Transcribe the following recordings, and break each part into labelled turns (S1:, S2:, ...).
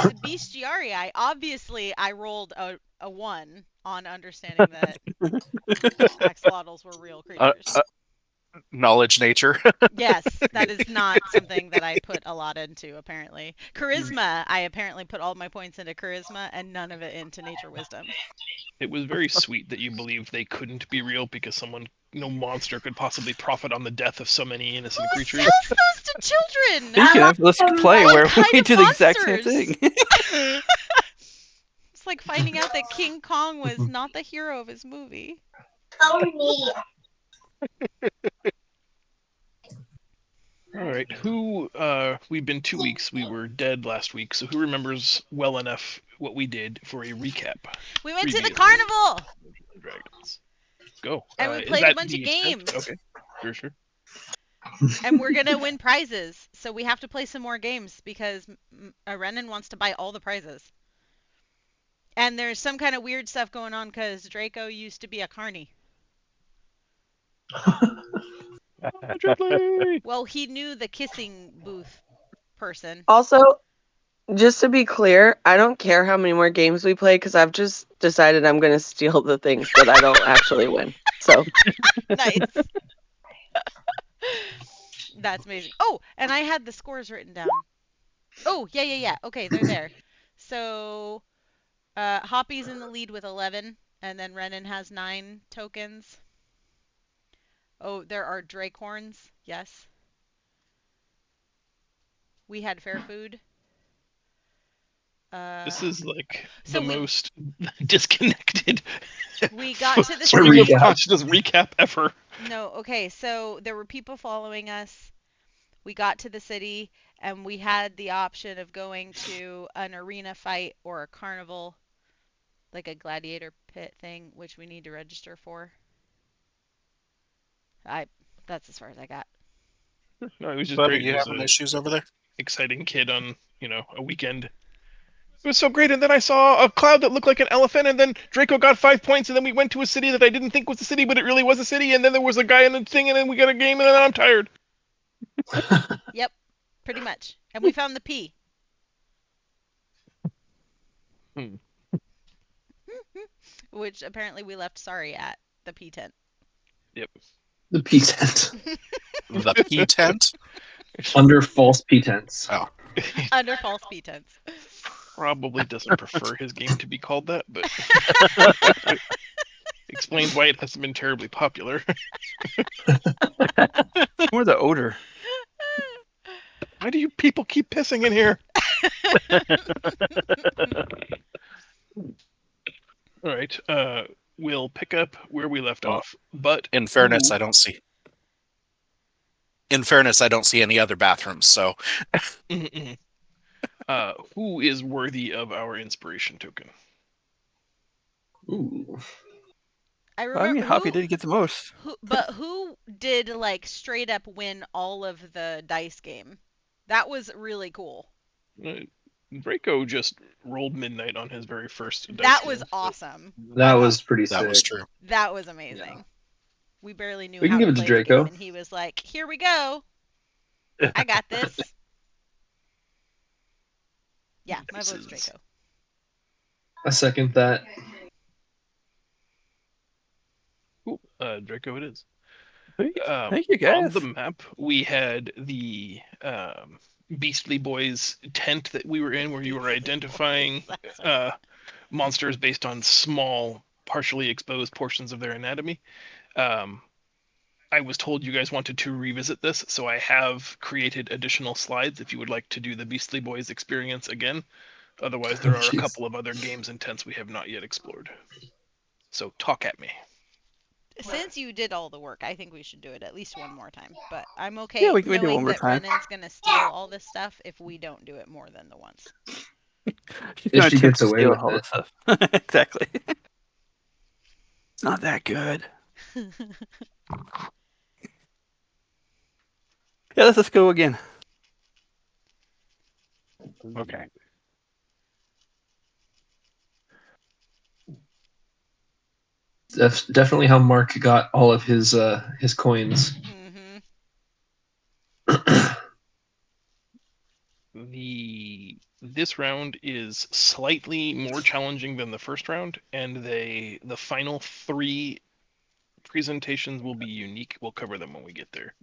S1: bestiarii. Obviously, I rolled a 1 on understanding that axolotls were real
S2: Uh,
S1: creatures.
S2: uh, knowledge nature.
S1: Yes, that is not something that I put a lot into, apparently. Charisma, I apparently put all my points into charisma and none of it into nature wisdom.
S3: It was very sweet that you believed they couldn't be real because no monster could possibly profit on the death of so many innocent
S1: Who
S3: creatures.
S1: sells those to children?
S4: Speaking of, let's play
S1: What
S4: where
S1: kind
S4: we
S1: of
S4: do the exact same
S1: monsters?
S4: thing.
S1: It's like finding out that King Kong was not the hero of his movie.
S3: All right, we've been 2 weeks. We were dead last week, so who remembers well enough what we did for a recap?
S1: We went to the
S3: Previously,
S1: carnival
S3: Dragons. Go.
S1: and we
S3: Is
S1: played a
S3: that
S1: bunch of
S3: the extent?
S1: games.
S3: Okay, sure.
S1: And we're gonna win prizes, so we have to play some more games because Renan wants to buy all the prizes. And there's some kind of weird stuff going on because Draco used to be a carny. Well, he knew the kissing booth person.
S5: Also, just to be clear, I don't care how many more games we play because I've just decided I'm going to steal the things that I don't actually win. So
S1: Nice. That's amazing. Oh, and I had the scores written down. Oh, yeah. Okay, they're there. So, Hoppy's in the lead with 11, and then Renan has 9 tokens. Oh, there are Dracorns. Yes. We had fair food.
S3: This is like
S1: So
S3: the most disconnected
S1: we got to the
S3: stream of
S1: city.
S3: consciousness recap ever.
S1: No, okay. So there were people following us. We got to the city, and we had the option of going to an arena fight or a carnival, like a gladiator pit thing, which we need to register for. I That's as far as I got.
S3: No, it was just
S2: Bubba,
S3: great.
S2: you
S3: It was
S2: having
S3: an
S2: issues over there?
S3: exciting kid on a weekend. It was so great, and then I saw a cloud that looked like an elephant, and then Draco got 5 points, and then we went to a city that I didn't think was a city, but it really was a city, and then there was a guy in the thing, and then we got a game, and then I'm tired.
S1: Yep, pretty much. And we found the P. Which apparently we left sorry at the P tent.
S3: Yep.
S6: The P tent.
S2: The P tent?
S6: Under false pretense.
S2: Oh.
S1: Under false pretense.
S3: Probably doesn't prefer his game to be called that, but explains why it hasn't been terribly popular.
S4: Or the odor.
S3: Why do you people keep pissing in here? All right, we'll pick up where we left off, but
S2: In fairness, I don't see any other bathrooms, so
S3: who is worthy of our inspiration token?
S6: Ooh.
S1: I remember.
S4: I mean, Hoppy did get the most.
S1: But who did like straight up win all of the dice game? That was really cool.
S3: Draco just rolled midnight on his very first dice
S1: That
S3: game,
S1: was
S3: so-
S1: awesome.
S6: That was pretty sick.
S2: that was true.
S1: That was amazing.
S6: Yeah.
S1: We barely knew
S6: We
S1: how
S6: can give
S1: to
S6: it to
S1: play the
S6: Draco.
S1: game, and he was like, "Here we go. I got this." Yeah, my vote's Draco.
S6: I second that.
S3: Cool. Draco it is.
S4: Thank you,
S3: On
S4: guys.
S3: the map, we had the Beastly Boys tent that we were in, where you were identifying monsters based on small, partially exposed portions of their anatomy. I was told you guys wanted to revisit this, so I have created additional slides if you would like to do the Beastly Boys experience again. Otherwise, there are a couple of other games and tents we have not yet explored. So talk at me.
S1: Since you did all the work, I think we should do it at least one more time. But I'm okay
S4: Yeah, we can do it
S1: knowing
S4: one more
S1: that
S4: time.
S1: Renan's gonna steal all this stuff if we don't do it more than the once.
S4: She's
S6: If
S4: gonna
S6: she
S4: attempt
S6: gets
S4: to
S6: away
S4: steal
S6: with
S4: all
S6: it.
S4: this stuff. Exactly. It's not that good. Yeah, let's go again.
S3: Okay.
S6: Definitely how Mark got all of his coins.
S1: Mm-hmm.
S3: The This round is slightly more challenging than the first round, and the final 3 presentations will be unique. We'll cover them when we get there.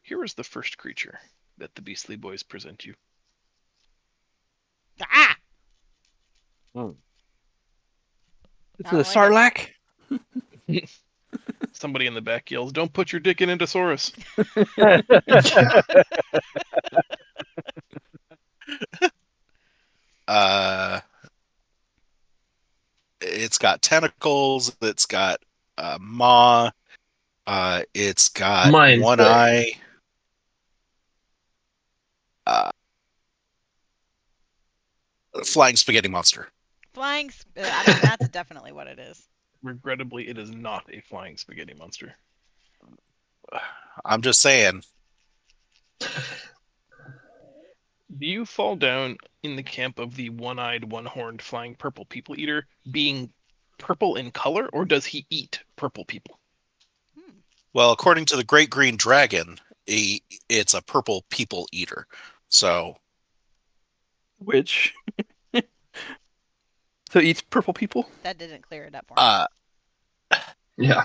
S3: Here is the first creature that the Beastly Boys present you.
S1: Ah!
S4: It's
S1: I
S4: a
S1: don't like it.
S4: sarlacc.
S3: Somebody in the back yells, "Don't put your dick in Endosaurus."
S2: Uh, it's got tentacles. It's got maw. It's got
S6: Mind
S2: one
S6: flayer.
S2: eye. Flying spaghetti monster.
S1: I mean, that's definitely what it is.
S3: Regrettably, it is not a flying spaghetti monster.
S2: I'm just saying.
S3: Do you fall down in the camp of the one-eyed, one-horned, flying purple people eater being purple in color, or does he eat purple people?
S2: Well, according to the Great Green Dragon, it's a purple people eater. So,
S4: Which? So it eats purple people?
S1: That didn't clear it up for me.
S6: Yeah.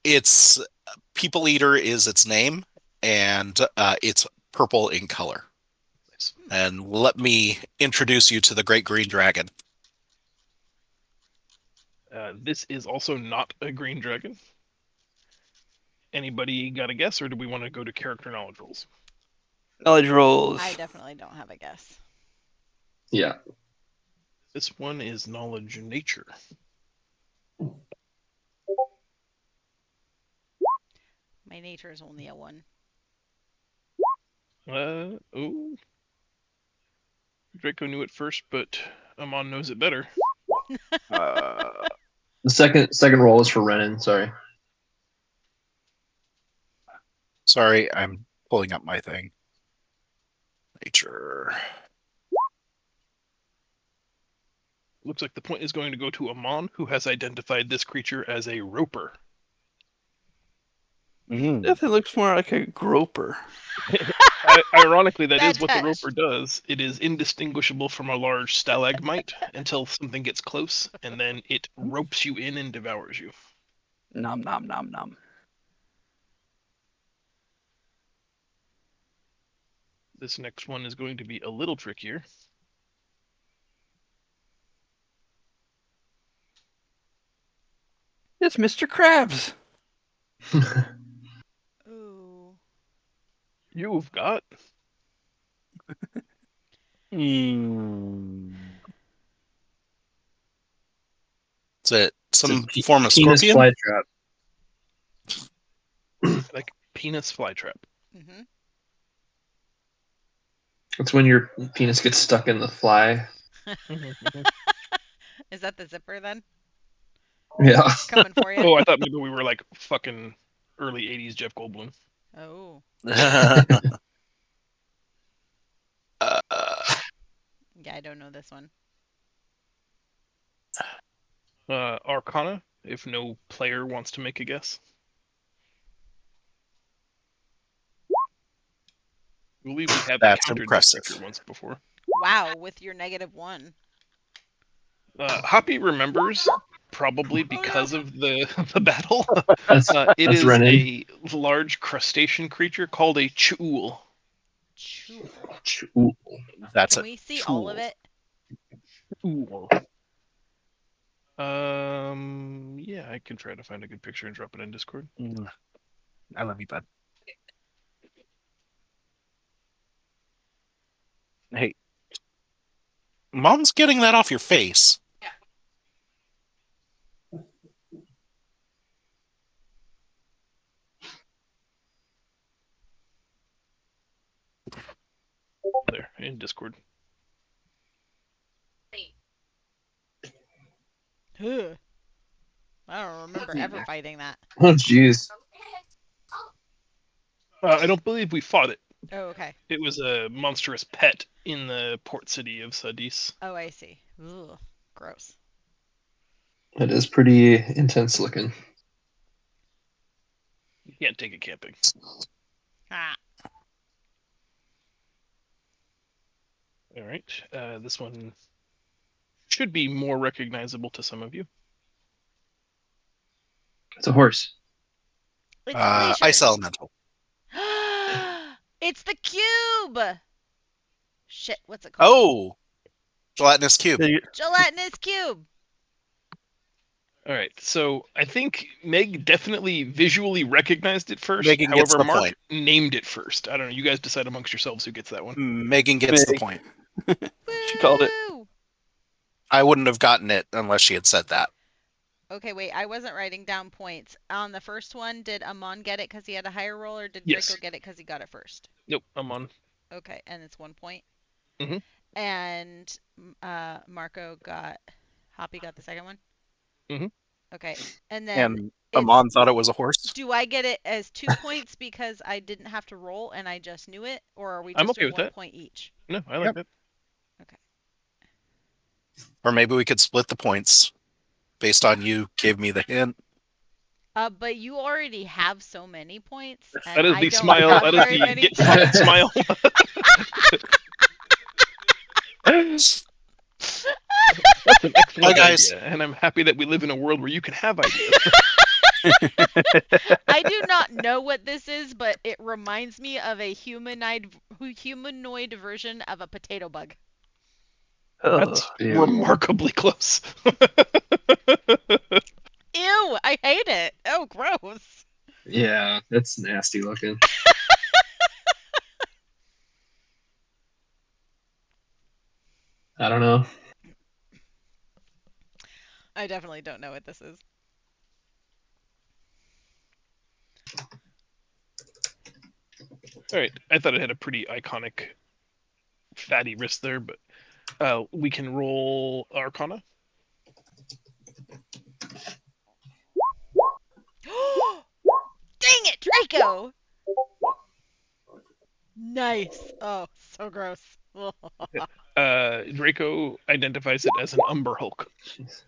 S2: It's people eater is its name, and it's purple in color.
S3: Nice.
S2: And let me introduce you to the Great Green Dragon.
S3: This is also not a green dragon. Anybody got a guess, or do we want to go to character knowledge rolls?
S4: Knowledge rolls.
S1: I definitely don't have a guess.
S6: Yeah.
S3: This one is knowledge nature.
S1: My nature is only a 1.
S3: Oh. Draco knew it first, but Amon knows it better.
S2: Uh,
S6: The second roll is for Renan. Sorry.
S2: sorry, I'm pulling up my thing. Nature.
S3: Looks like the point is going to go to Amon, who has identified this creature as a roper.
S4: Definitely looks more like a groper.
S3: Ironically, that
S1: Bad
S3: is what the
S1: touch.
S3: roper does. It is indistinguishable from a large stalagmite until something gets close, and then it ropes you in and devours you.
S4: Nom nom nom nom.
S3: This next one is going to be a little trickier.
S4: It's Mr. Krabs.
S1: Ooh.
S3: You've got
S2: Is it
S6: It's a
S2: some form of
S6: penis
S2: scorpion?
S6: flytrap.
S3: like penis flytrap.
S1: Mm-hmm.
S6: It's when your penis gets stuck in the fly.
S1: Is that the zipper then?
S6: Yeah.
S1: Coming for you?
S3: Oh, I thought maybe we were like fucking early '80s Jeff Goldblum.
S1: Oh.
S2: uh,
S1: Yeah, I don't know this one.
S3: Arcana, if no player wants to make a guess. I believe we have
S2: That's
S3: encountered
S2: impressive.
S3: this creature once before.
S1: Wow, with your -1.
S3: Hoppy remembers, probably because of the battle.
S6: That's
S3: It
S6: that's
S3: is
S6: Renan.
S3: a large crustacean creature called a chool.
S1: Choo.
S6: Ooh.
S2: That's
S1: Can
S2: a
S1: we see all of
S2: tool.
S1: it?
S3: Yeah, I can try to find a good picture and drop it in Discord.
S2: I love you, bud. Hey, Mom's getting that off your face.
S3: There, in Discord.
S1: Ugh. I don't remember ever fighting that.
S6: Oh, jeez.
S3: I don't believe we fought it.
S1: Oh, okay.
S3: It was a monstrous pet in the port city of Sadis.
S1: Oh, I see. Ugh. Gross.
S6: It is pretty intense looking.
S3: You can't take it camping.
S1: Ah.
S3: All right. This one should be more recognizable to some of you.
S6: It's a horse.
S1: It's a glacier.
S2: Ice elemental.
S1: It's the cube. Shit, what's it called?
S2: Oh, gelatinous cube.
S1: Gelatinous cube.
S3: All right. So I think Meg definitely visually recognized it first.
S2: Megan gets
S3: However,
S2: the
S3: Mark
S2: point.
S3: named it first. I don't know. You guys decide amongst yourselves who gets that one.
S2: Megan gets the
S4: Meg.
S2: point.
S4: She called it.
S1: Woo!
S2: I wouldn't have gotten it unless she had said that.
S1: Okay, wait. I wasn't writing down points. On the first one, did Amon get it because he had a higher roll, or did
S3: Yes.
S1: Draco get it because he got it first?
S3: Nope, I'm on.
S1: Okay, and it's 1 point.
S3: Mhm.
S1: And Marco got. Hoppy got the second one?
S3: Mhm.
S1: Okay, and then.
S2: And
S1: it's-
S2: Amon thought it was a horse.
S1: Do I get it as 2 points because I didn't have to roll and I just knew it, or are we
S3: I'm
S1: just
S3: okay
S1: doing
S3: with
S1: 1
S3: that.
S1: point each?
S3: No, I like
S2: Yep.
S3: that.
S2: Or maybe we could split the points based on you gave me the hint.
S1: But you already have so many points, and
S3: That is
S1: I
S3: the
S1: don't
S3: smile.
S1: have
S3: That is
S1: very
S3: the
S1: many
S3: get
S1: points.
S3: fucked smile. That's an excellent
S2: Hi, guys.
S3: idea, and I'm happy that we live in a world where you can have ideas.
S1: I do not know what this is, but it reminds me of a humanoid version of a potato bug.
S3: That's
S6: Ew.
S3: remarkably close.
S1: Ew, I hate it. Oh, gross.
S6: Yeah, that's nasty looking. I don't know.
S1: I definitely don't know what this is.
S3: All right, I thought it had a pretty iconic fatty wrist there, but we can roll Arcana.
S1: Dang it, Draco! Nice. Oh, so gross.
S3: Draco identifies it as an Umber Hulk.
S6: Jeez.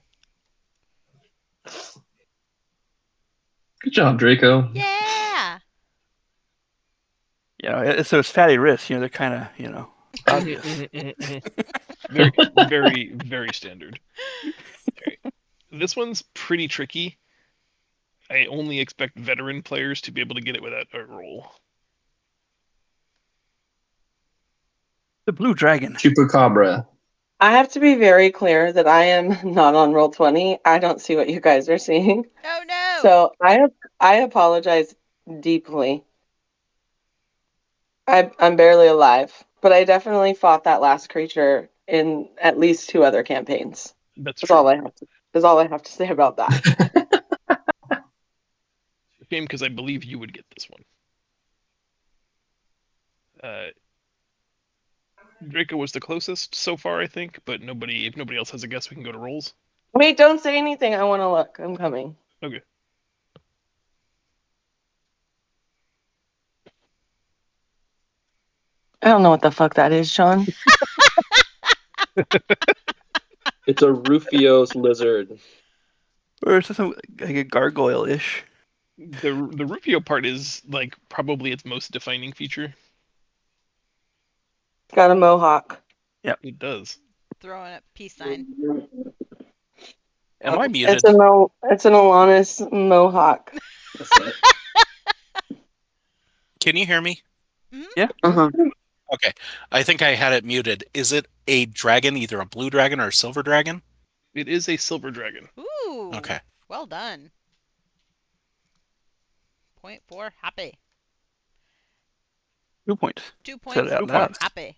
S6: Good job, Draco.
S1: Yeah.
S4: You know, it's those fatty wrists. You know, they're kind of, you know, obvious.
S3: Very, very, very standard. Alright. This one's pretty tricky. I only expect veteran players to be able to get it without a roll.
S4: The blue dragon.
S6: Chupacabra.
S5: I have to be very clear that I am not on Roll20. I don't see what you guys are seeing.
S1: Oh no.
S5: So I apologize deeply. I'm barely alive, but I definitely fought that last creature in at least 2 other campaigns.
S3: That's
S5: That's
S3: true.
S5: all I have to. That's all I have to say about that.
S3: Shame because I believe you would get this one. Draco was the closest so far, I think, but if nobody else has a guess, we can go to rolls.
S5: Wait, don't say anything. I want to look. I'm coming.
S3: Okay.
S5: I don't know what the fuck that is, Sean.
S6: It's a Rufio's lizard.
S4: Or is this like a gargoyle-ish?
S3: The Rufio part is like probably its most defining feature.
S5: It's got a mohawk.
S3: It does.
S1: Throwing up peace sign.
S2: Am I muted?
S5: It's an Alanis mohawk.
S6: What's that?
S2: Can you hear me?
S5: Uh-huh.
S2: Okay. I think I had it muted. Is it a dragon, either a blue dragon or a silver dragon?
S3: It is a silver dragon.
S1: Ooh.
S2: Okay.
S1: Well done. Point for Happy.
S4: 2 points.
S1: 2
S4: Said
S1: points
S4: it out
S1: for
S4: loud.
S1: Happy.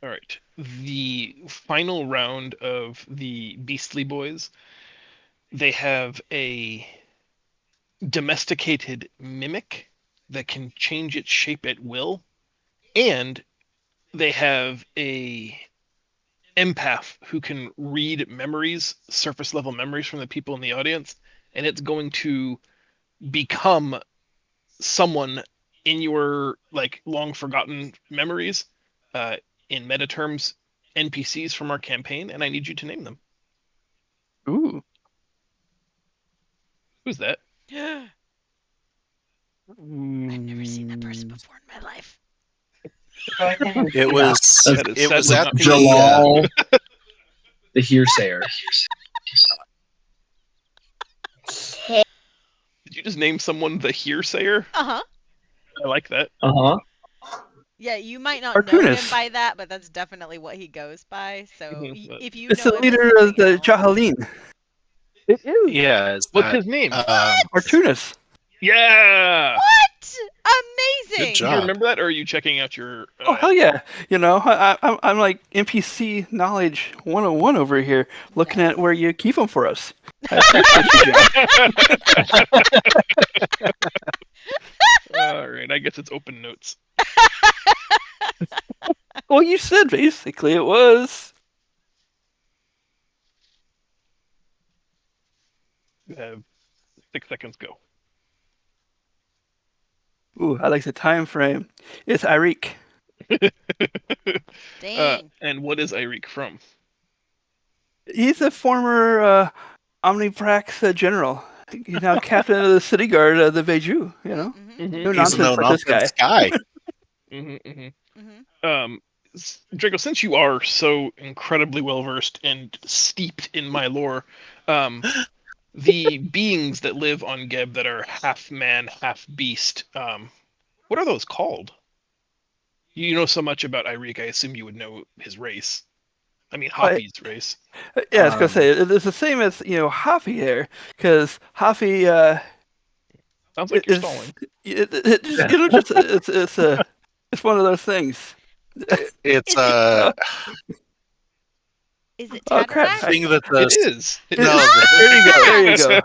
S3: All right. The final round of the Beastly Boys, they have a domesticated mimic that can change its shape at will, and they have a empath who can read memories, surface level memories from the people in the audience, and it's going to become someone in your like long forgotten memories, in meta terms, NPCs from our campaign, and I need you to name them.
S4: Ooh.
S3: Who's that?
S1: I've never seen that person before in my life.
S2: It was.
S3: That is
S2: It was
S3: sadly
S2: at
S3: not me.
S6: Jalal, the hearsayer.
S3: Did you just name someone the hearsayer?
S1: Uh-huh.
S3: I like that.
S6: Uh-huh.
S1: Yeah, you might not know him
S4: Cartoonist.
S1: by that, but that's definitely what he goes by. So
S3: Mhm.
S1: if you
S4: It's
S1: know
S4: the
S1: him as
S4: leader of
S1: something
S4: the
S1: else,
S4: Jahalin.
S3: It is.
S2: Yeah. Is
S3: What's
S2: that,
S3: his name?
S4: Artunis.
S3: Yeah.
S1: what?
S2: Good
S1: Amazing!
S3: Did you
S2: job.
S3: remember that, or are you checking out your?
S4: Oh hell yeah! I'm like NPC knowledge 101 over here, looking
S1: Nice.
S4: at where you keep them for us. I appreciate you, John.
S3: All right. I guess it's open notes.
S4: Well, you said basically it was.
S3: 6 seconds go.
S4: Ooh, I like the time frame. It's Irik.
S1: Dang.
S3: And what is Eirik from?
S4: He's a former Omniprax general. He's now captain of the city guard of the Beiju. You know,
S1: Mm-hmm.
S4: no
S2: He's a
S4: nonsense like this guy.
S2: no-nonsense guy.
S1: Mm-hmm.
S3: Draco, since you are so incredibly well versed and steeped in my lore, the beings that live on Geb that are half man, half beast, what are those called? You know so much about Eirik, I assume you would know his race. I mean, Hoppy's race.
S4: Yeah, I was gonna say it's the same as Hafi here, because Hafi
S3: Sounds like you're stalling.
S4: it's one of those things.
S2: It's
S1: Is it-
S2: a
S1: Is it
S4: Oh crap!
S1: Tataract?
S3: It is. It
S2: No,
S3: is.
S4: There you go. There you go.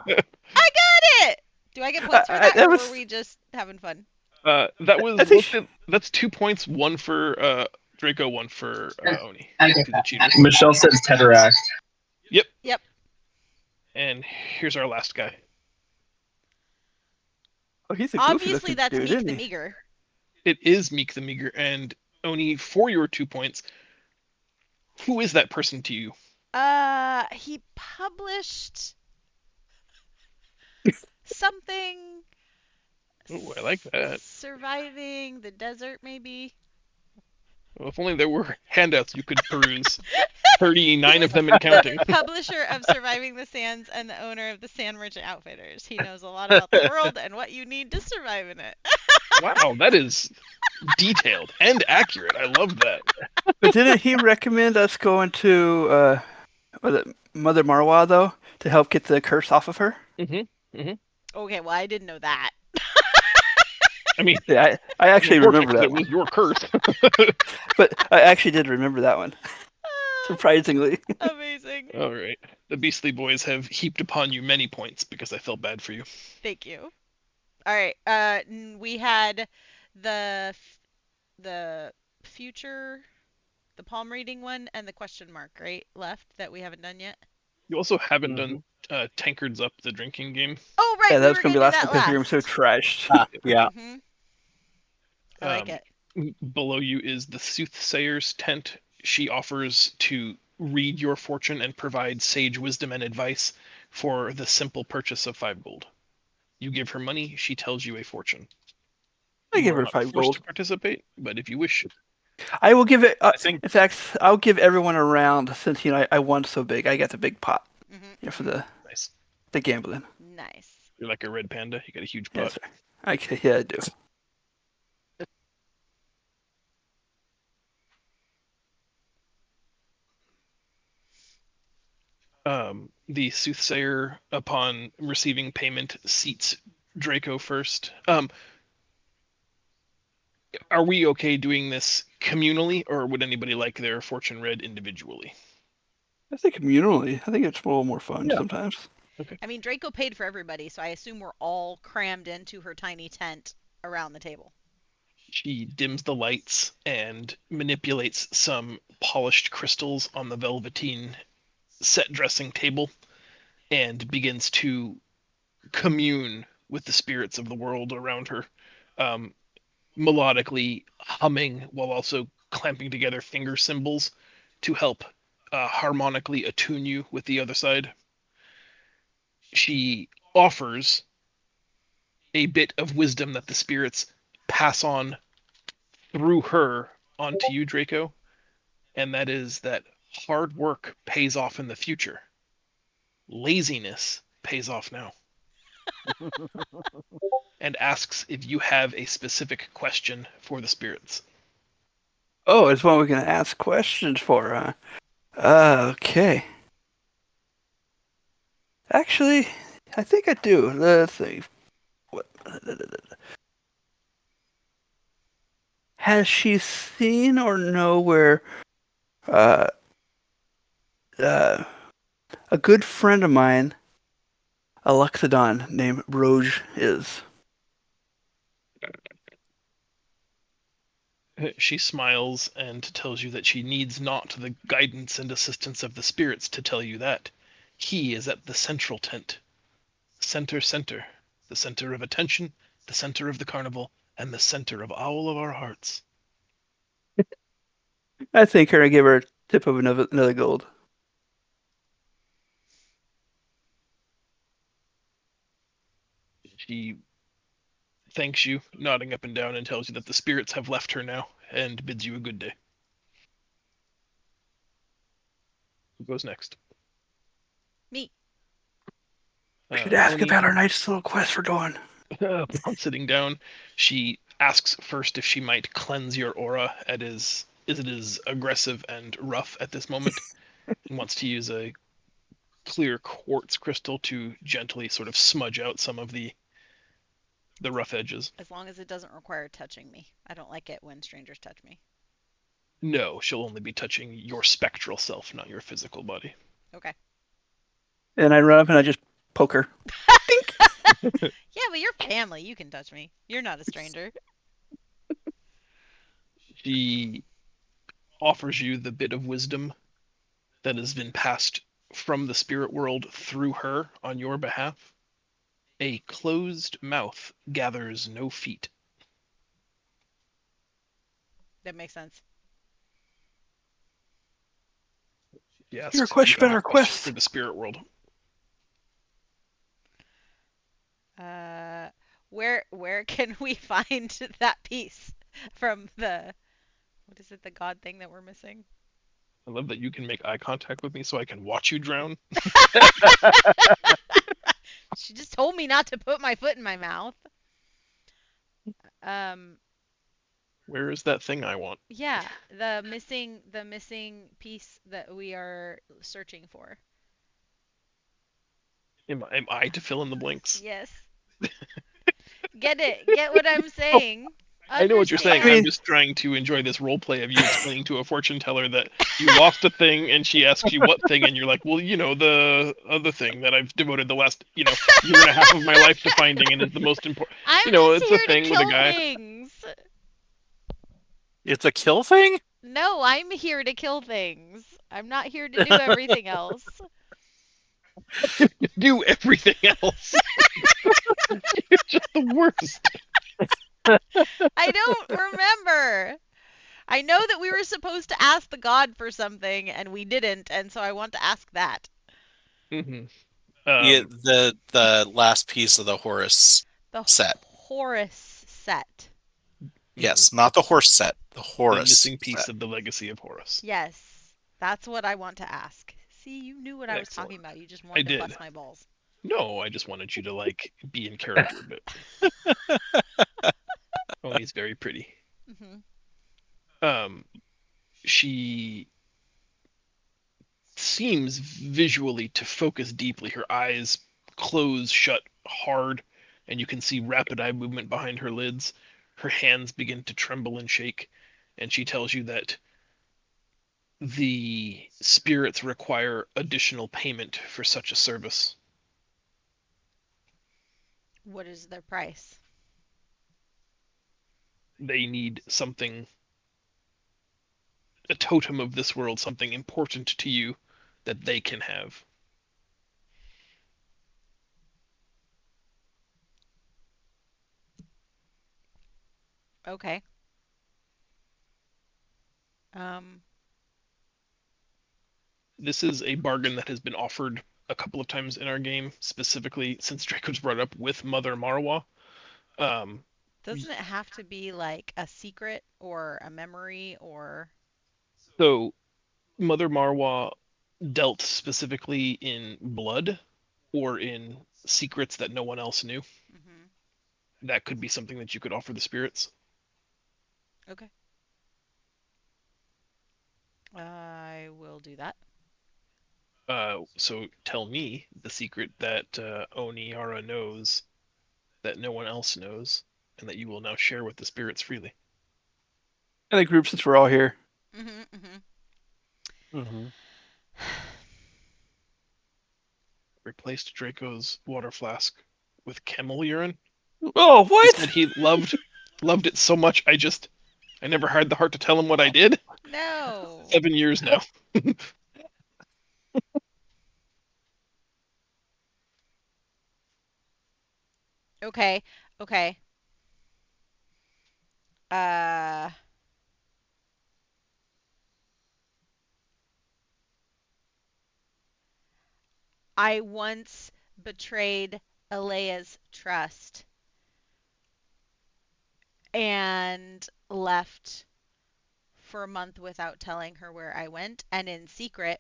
S1: I got it! Do I get points for that,
S4: that
S1: or
S4: was-
S1: were we just having fun?
S3: That was
S4: I think-
S3: listed. That's 2 points. One for Draco. One for Oni.
S6: I
S3: To the cheaters.
S6: Michelle says Tesseract.
S1: Yep.
S3: And here's our last guy.
S4: Oh, he's a goofy
S1: Obviously,
S4: looking
S1: that's
S4: dude,
S1: Meek
S4: isn't
S1: the
S4: he?
S1: Meager.
S3: It is Meek the Meager, and Oni, for your 2 points, who is that person to you?
S1: He published something.
S3: Ooh, I like that.
S1: Surviving the desert, maybe.
S3: Well, if only there were handouts you could peruse. 39 of them and counting.
S1: Publisher of Surviving the Sands and the owner of the Sand Merchant Outfitters. He knows a lot about the world and what you need to survive in it.
S3: Wow, that is detailed and accurate. I love that.
S4: But didn't he recommend us going to Mother Marwa though to help get the curse off of her?
S1: Okay, well, I didn't know that.
S3: I mean,
S4: Yeah, I actually remember that
S3: it
S4: one.
S3: was your curse.
S4: But I actually did remember that one, surprisingly.
S1: Amazing.
S3: All right. The Beastly Boys have heaped upon you many points because I felt bad for you.
S1: Thank you. All right. We had the future, the palm reading one, and the question mark, right? Left that we haven't done yet.
S3: You also haven't done Tankards Up, the drinking game.
S1: Oh, right.
S4: Yeah,
S1: we
S4: that
S1: were
S4: was gonna be
S1: do
S4: last
S1: that
S4: because we were so
S1: last.
S4: trashed.
S2: yeah.
S1: Mhm. I like it.
S3: Below you is the Soothsayer's tent. She offers to read your fortune and provide sage wisdom and advice for the simple purchase of 5 gold. You give her money, she tells you a fortune.
S4: I
S3: You
S4: give
S3: are
S4: her
S3: not
S4: 5
S3: forced
S4: gold.
S3: to participate, but if you wish.
S4: I will give it.
S2: I think
S4: In fact, I'll give everyone a round since I won so big. I got the big pot for
S3: Nice.
S4: the gambling.
S1: Nice.
S3: You're like a red panda. You got a huge pot.
S4: Yes, sir. Okay, yeah, I do.
S3: The Soothsayer, upon receiving payment, seats Draco first. Are we okay doing this communally, or would anybody like their fortune read individually?
S4: I think communally. I think it's a little more fun sometimes.
S1: I mean, Draco paid for everybody, so I assume we're all crammed into her tiny tent around the table.
S3: She dims the lights and manipulates some polished crystals on the velveteen set dressing table and begins to commune with the spirits of the world around her, melodically humming while also clamping together finger cymbals to help harmonically attune you with the other side. She offers a bit of wisdom that the spirits pass on through her onto you, Draco, and that is that hard work pays off in the future. Laziness pays off now. And asks if you have a specific question for the spirits.
S4: Oh, it's one we can ask questions for, huh? Okay. Actually, I think I do. Let's see. What? Has she seen or know where uh, uh, a good friend of mine, a Loxodon named Roge, is?
S3: She smiles and tells you that she needs not the guidance and assistance of the spirits to tell you that. He is at the central tent. Center, the center of attention, the center of the carnival, and the center of all of our hearts.
S4: I think her. I give her a tip of another gold.
S3: She thanks you, nodding up and down, and tells you that the spirits have left her now, and bids you a good day. Who goes next?
S1: Me.
S4: We should ask
S3: Oni,
S4: about our nice little quest for doing.
S3: upon sitting down, she asks first if she might cleanse your aura as it is aggressive and rough at this moment, and wants to use a clear quartz crystal to gently sort of smudge out some of the rough edges.
S1: As long as it doesn't require touching me. I don't like it when strangers touch me.
S3: No, she'll only be touching your spectral self, not your physical body.
S1: Okay.
S4: And I run up and I just poke her.
S1: Yeah, but you're family. You can touch me. You're not a stranger.
S3: She offers you the bit of wisdom that has been passed from the spirit world through her on your behalf. A closed mouth gathers no feet.
S1: That makes sense.
S3: She asks
S4: Your
S3: if you
S4: question
S3: have
S4: about
S3: a
S4: our
S3: question
S4: quest.
S3: for the spirit world.
S1: Uh, where can we find that piece from the what is it, the god thing that we're missing?
S3: I love that you can make eye contact with me so I can watch you drown.
S1: She just told me not to put my foot in my mouth. Um,
S3: Where is that thing I want?
S1: yeah, the missing piece that we are searching for.
S3: Am I to fill in the blanks?
S1: Yes. Get it? Get what I'm
S3: Oh,
S1: saying?
S3: I know what you're saying.
S4: I mean-
S3: I'm just trying to enjoy this role play of you explaining to a fortune teller that you lost a thing, and she asks you what thing, and you're like, well, the other thing that I've devoted the last, year and a half of my life to finding, and is the most important.
S1: I'm
S3: It's
S1: just
S3: a
S1: here to
S3: thing with a
S1: kill
S3: guy.
S1: things.
S2: It's a kill thing?
S1: No, I'm here to kill things. I'm not here to do everything else.
S3: Do everything else. You're just the worst.
S1: I don't remember. I know that we were supposed to ask the god for something and we didn't, and so I want to ask that.
S3: Mm-hmm.
S2: The last piece of the Horus
S1: The
S2: set.
S1: Horus set.
S2: Yes, not the horse set. The
S3: The
S2: Horus
S3: missing piece
S2: set.
S3: of the legacy of Horus.
S1: Yes, that's what I want to ask. See, you knew what I was
S3: Excellent.
S1: talking about. You just wanted to
S3: did.
S1: bust my balls.
S3: No, I just wanted you to be in character a bit. Oh, he's very pretty.
S1: Hmm.
S3: She seems visually to focus deeply. Her eyes close shut hard, and you can see rapid eye movement behind her lids. Her hands begin to tremble and shake, and she tells you that the spirits require additional payment for such a service.
S1: What is their price?
S3: They need something, a totem of this world, something important to you that they can have.
S1: Okay. Um,
S3: This is a bargain that has been offered a couple of times in our game, specifically since Draco's brought up with Mother Marwa.
S1: Doesn't it have to be like a secret or a memory or?
S3: So Mother Marwa dealt specifically in blood or in secrets that no one else knew.
S1: Hmm.
S3: That could be something that you could offer the spirits.
S1: Okay. I will do that.
S3: So tell me the secret that Oniara knows that no one else knows, and that you will now share with the spirits freely.
S4: And the group, since we're all here.
S1: Hmm. Hmm.
S2: Mm-hmm.
S3: Replaced Draco's water flask with camel urine.
S4: Oh,
S3: He
S4: what?
S3: said he loved it so much. I never had the heart to tell him what I did.
S1: No.
S3: 7 years now.
S1: Okay. Okay. Uh, I once betrayed Alea's trust and left for a month without telling her where I went. And in secret,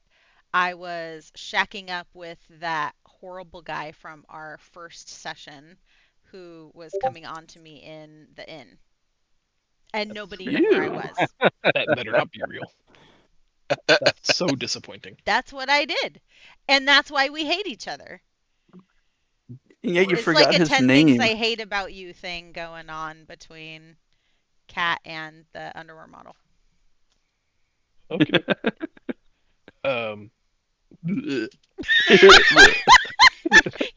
S1: I was shacking up with that horrible guy from our first session who was coming on to me in the inn. And nobody knew where I
S4: Ew.
S1: was.
S3: That better not be real. That's so disappointing.
S1: That's what I did. And that's why we hate each other.
S4: And yet you
S1: It's like
S4: forgot
S1: a
S4: his
S1: 10 things
S4: name.
S1: I hate about you thing going on between Cat and the underwear model.
S3: Okay. Um.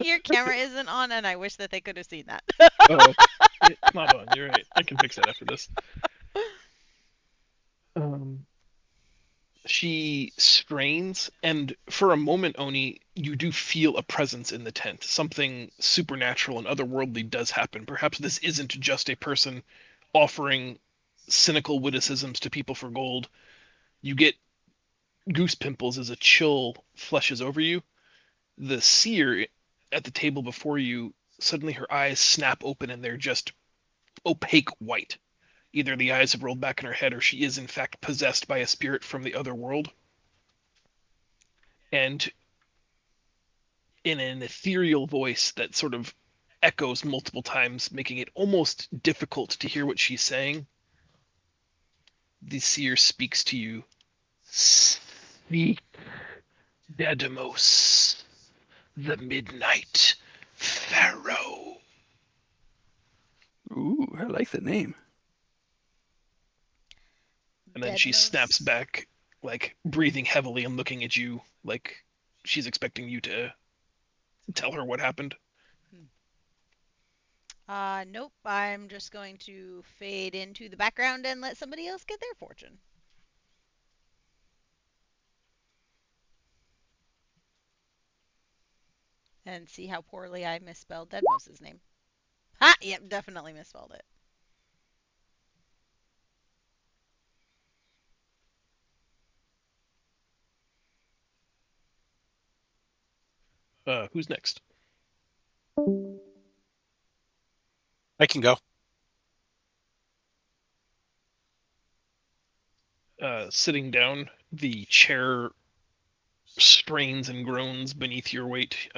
S1: Your camera isn't on, and I wish that they could have seen that.
S3: Oh, it's not on. You're right. I can fix that after this. Um. She strains, and for a moment, Oni, you do feel a presence in the tent. Something supernatural and otherworldly does happen. Perhaps this isn't just a person offering cynical witticisms to people for gold. You get goose pimples as a chill flushes over you. The seer at the table before you, suddenly her eyes snap open and they're just opaque white. Either the eyes have rolled back in her head or she is in fact possessed by a spirit from the other world. And in an ethereal voice that sort of echoes multiple times, making it almost difficult to hear what she's saying, the seer speaks to you. Speak, Dedimos, the Midnight Pharaoh.
S4: Ooh, I like the name.
S3: And then she snaps
S1: Deadmos.
S3: back, like breathing heavily and looking at you like she's expecting you to tell her what happened.
S1: Nope. I'm just going to fade into the background and let somebody else get their fortune. And see how poorly I misspelled Deadmos' name. Ha! Yep, definitely misspelled it.
S3: Who's next?
S2: I can go.
S3: Sitting down, the chair strains and groans beneath your weight.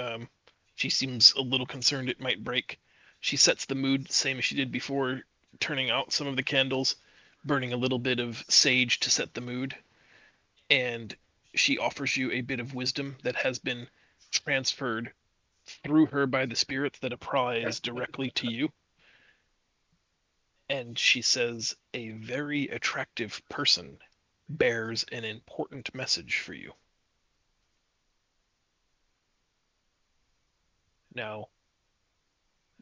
S3: She seems a little concerned it might break. She sets the mood, same as she did before, turning out some of the candles, burning a little bit of sage to set the mood, and she offers you a bit of wisdom that has been transferred through her by the spirits that applies directly to you. And she says, a very attractive person bears an important message for you. Now,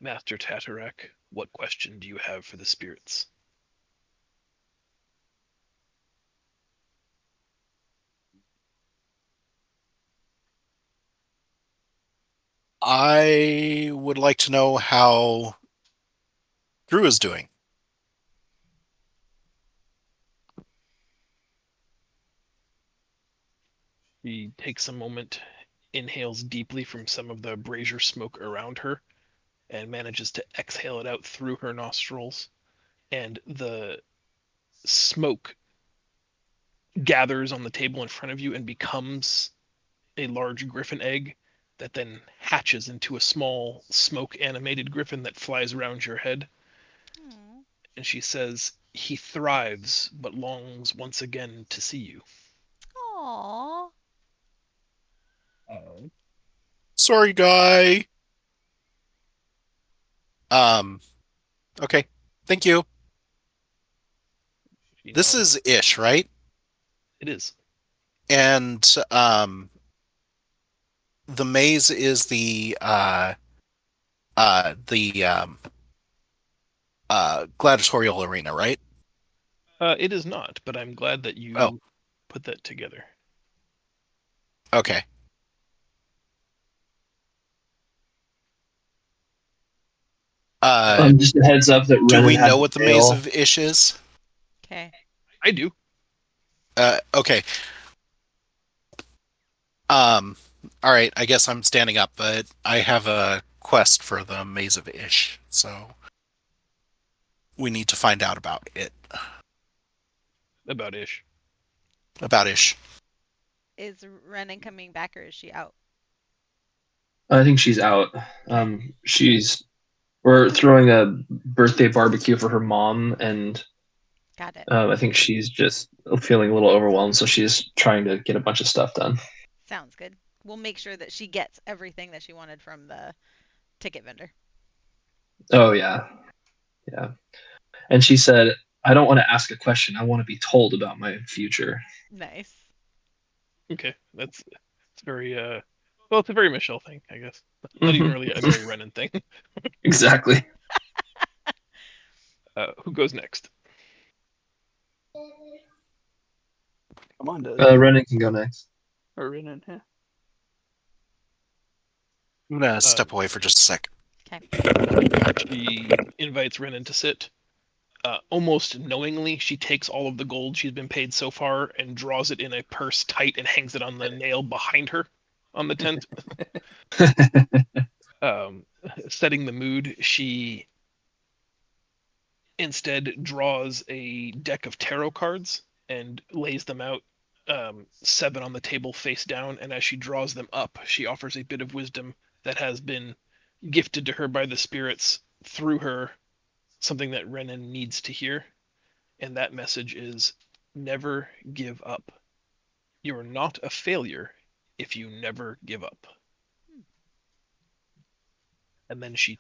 S3: Master Tatarak, what question do you have for the spirits?
S2: I would like to know how Drew is doing.
S3: She takes a moment, inhales deeply from some of the brazier smoke around her, and manages to exhale it out through her nostrils, and the smoke gathers on the table in front of you and becomes a large griffin egg that then hatches into a small smoke animated griffin that flies around your head.
S1: Aw.
S3: And she says, "He thrives, but longs once again to see you."
S1: Aw.
S2: Sorry, guy. Okay. Thank you.
S3: She
S2: This
S3: nods.
S2: is Ish, right?
S3: It is.
S2: And the maze is the gladiatorial arena, right?
S3: It is not, but I'm glad that
S2: Oh,
S3: you put that together.
S2: okay. Uh,
S6: Just a heads up that
S2: do
S6: Renan
S2: we
S6: had
S2: know
S6: to
S2: what the maze
S6: fail.
S2: of Ish is?
S1: Okay.
S3: I do.
S2: Okay. Um, all right. I guess I'm standing up, but I have a quest for the maze of Ish, so we need to find out about it.
S3: About Ish.
S2: About Ish.
S1: Is Renan coming back or is she out?
S6: I think she's out.
S1: Okay.
S6: We're throwing a birthday barbecue for her mom, and
S1: Got it.
S6: I think she's just feeling a little overwhelmed, so she's trying to get a bunch of stuff done.
S1: Sounds good. We'll make sure that she gets everything that she wanted from the ticket vendor.
S6: Oh yeah, yeah. And she said, "I don't want to ask a question. I want to be told about my future."
S1: Nice.
S3: Okay, that's it's very well, it's a very Michelle thing, I guess. Not even
S6: Mhm.
S3: really a very Renan thing.
S6: Exactly.
S3: Who goes next?
S4: Come on, Des.
S6: Renan can go next.
S4: Or Renan, yeah.
S2: I'm gonna step
S3: Um,
S2: away for just a sec.
S1: Okay.
S3: she invites Renan to sit. Almost knowingly, she takes all of the gold she's been paid so far and draws it in a purse tight and hangs it on the nail behind her on the tent. Um, Setting the mood, she instead draws a deck of tarot cards and lays them out, 7 on the table face down. And as she draws them up, she offers a bit of wisdom that has been gifted to her by the spirits through her, something that Renan needs to hear. And that message is, never give up. You're not a failure if you never give up. And then she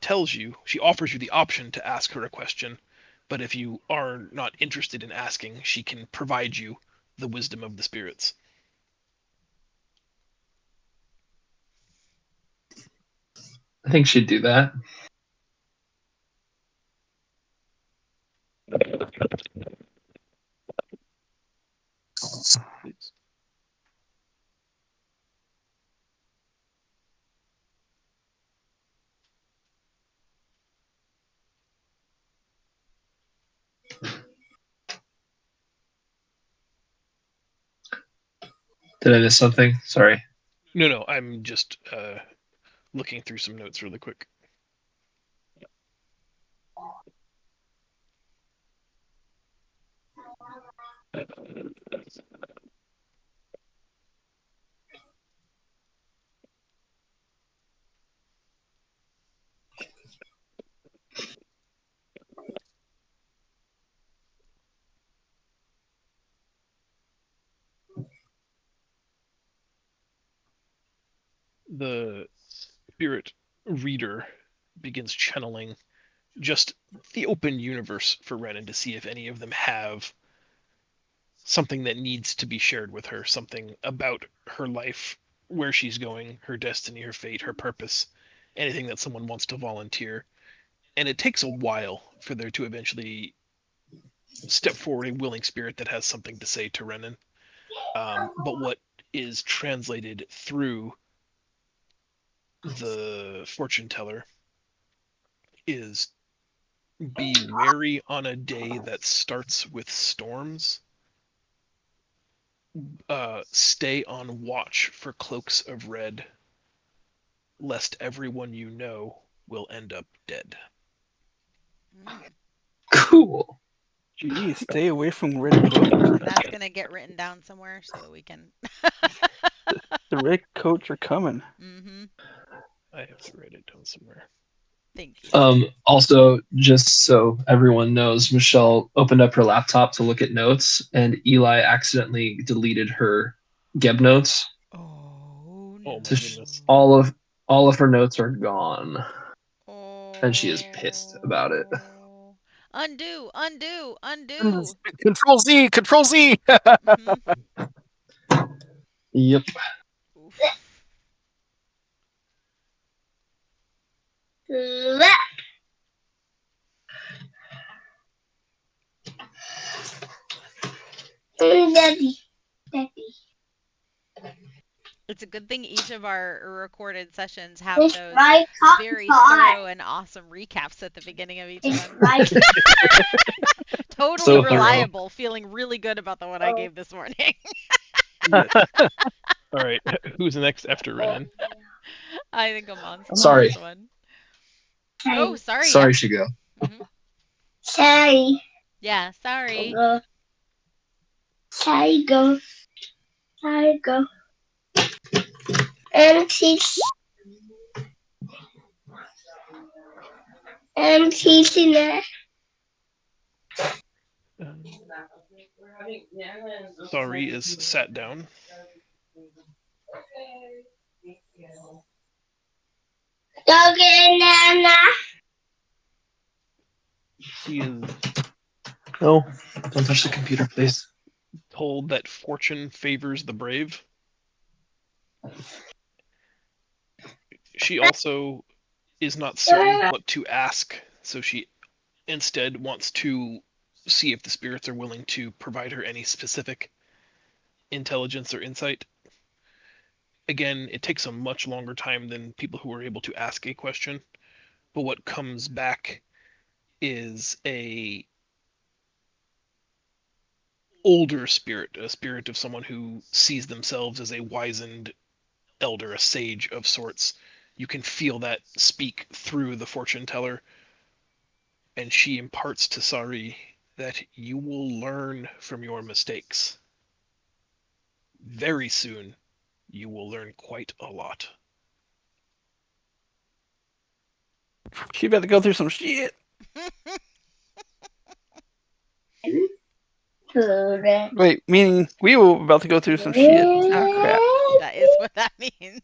S3: offers you the option to ask her a question, but if you are not interested in asking, she can provide you the wisdom of the spirits.
S6: I think she'd do that.
S3: Please.
S6: Did I miss something? Sorry.
S3: No, I'm just looking through some notes really quick. The spirit reader begins channeling just the open universe for Renan to see if any of them have something that needs to be shared with her, something about her life, where she's going, her destiny, her fate, her purpose, anything that someone wants to volunteer. And it takes a while for there to eventually step forward a willing spirit that has something to say to Renan. But what is translated through the fortune teller is, be wary on a day that starts with storms. Stay on watch for cloaks of red, lest everyone you know will end up dead.
S1: Mm.
S6: Cool.
S4: Gee, stay away from red coats.
S1: That's gonna get written down somewhere so that we can.
S4: The red coats are coming.
S1: Mm-hmm.
S3: I have to write it down somewhere.
S1: Thank you.
S6: Also, just so everyone knows, Michelle opened up her laptop to look at notes, and Eli accidentally deleted her Geb notes.
S1: Oh
S3: Oh
S1: no.
S3: my goodness.
S6: All of her notes are gone,
S1: Oh.
S6: and she is pissed about it.
S1: Undo, undo, undo.
S2: Control Z, Control Z.
S1: Mm-hmm.
S6: Yep.
S1: Oof.
S7: Daddy.
S1: It's a good thing each of our recorded sessions have
S7: It's
S1: those
S7: my
S1: very
S7: pot.
S1: thorough and awesome recaps at the beginning of each
S7: It's
S1: one.
S7: my
S1: Totally
S6: So thorough.
S1: reliable. Feeling really good about the one I gave this morning.
S3: Yes. All right. Who's next after Renan?
S1: I think Amon's the
S6: Sorry.
S1: last one. Oh, sorry.
S6: Sorry,
S1: Yep.
S6: Shigo.
S1: Hmm.
S7: Sorry.
S1: Yeah, sorry.
S7: Sorry, go. Sorry, go. Teach. Teaching it.
S3: Sorry is sat down.
S7: Dog and Nana.
S3: She is
S6: No, don't touch the computer, please.
S3: told that fortune favors the brave. She also is not certain what to ask, so she instead wants to see if the spirits are willing to provide her any specific intelligence or insight. Again, it takes a much longer time than people who are able to ask a question, but what comes back is a older spirit, a spirit of someone who sees themselves as a wizened elder, a sage of sorts. You can feel that speak through the fortune teller, and she imparts to Sari that you will learn from your mistakes. Very soon, you will learn quite a lot.
S4: She about to go through some shit. Wait, meaning we were about to go through some shit. Ah, crap.
S1: That is what that means.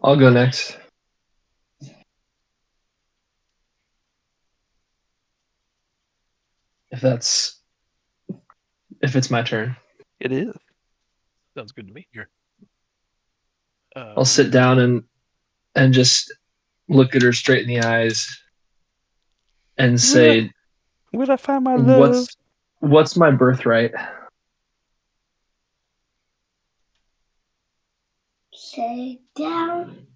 S6: I'll go next. If it's my turn,
S4: It is.
S3: Sounds good to me.
S2: Here.
S6: I'll sit down and just look at her straight in the eyes and say,
S4: Where'd I find my love?
S6: what's my birthright?
S7: Sit down.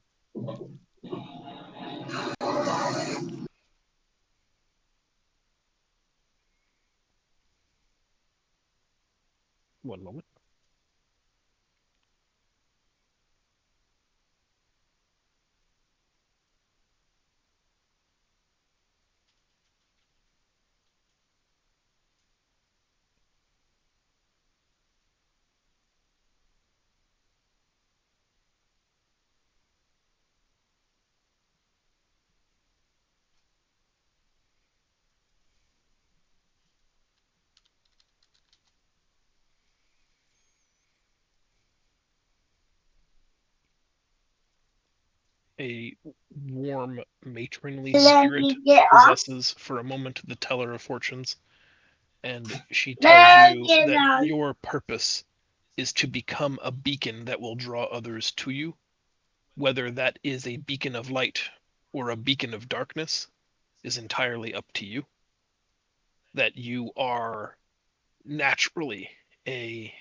S3: One moment. A warm, matronly
S7: Let
S3: spirit
S7: me get off.
S3: possesses for a moment the teller of fortunes, and she tells
S7: Let
S3: you
S7: get
S3: that
S7: on.
S3: your purpose is to become a beacon that will draw others to you. Whether that is a beacon of light or a beacon of darkness is entirely up to you. That you are naturally a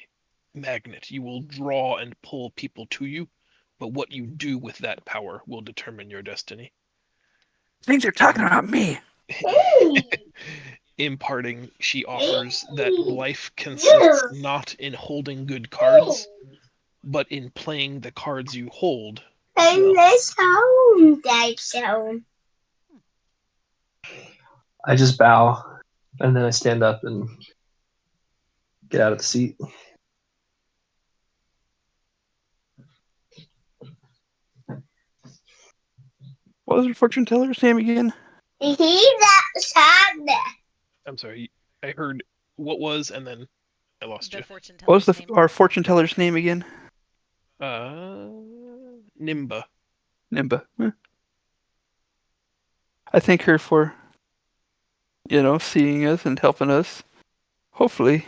S3: magnet. You will draw and pull people to you, but what you do with that power will determine your destiny.
S4: Things are talking about me.
S3: Imparting, she offers that life consists not in holding good cards, but in playing the cards you hold
S7: And this home, Dad's home.
S6: I just bow, and then I stand up and get out of the seat.
S4: What was your fortune teller's name again?
S7: He's outside.
S3: I'm sorry. I heard what was, and then I lost
S1: The
S3: you.
S1: fortune
S4: What was
S1: teller's name.
S4: our fortune teller's name again?
S3: Nimba.
S4: Nimba. I thank her for, seeing us and helping us. Hopefully.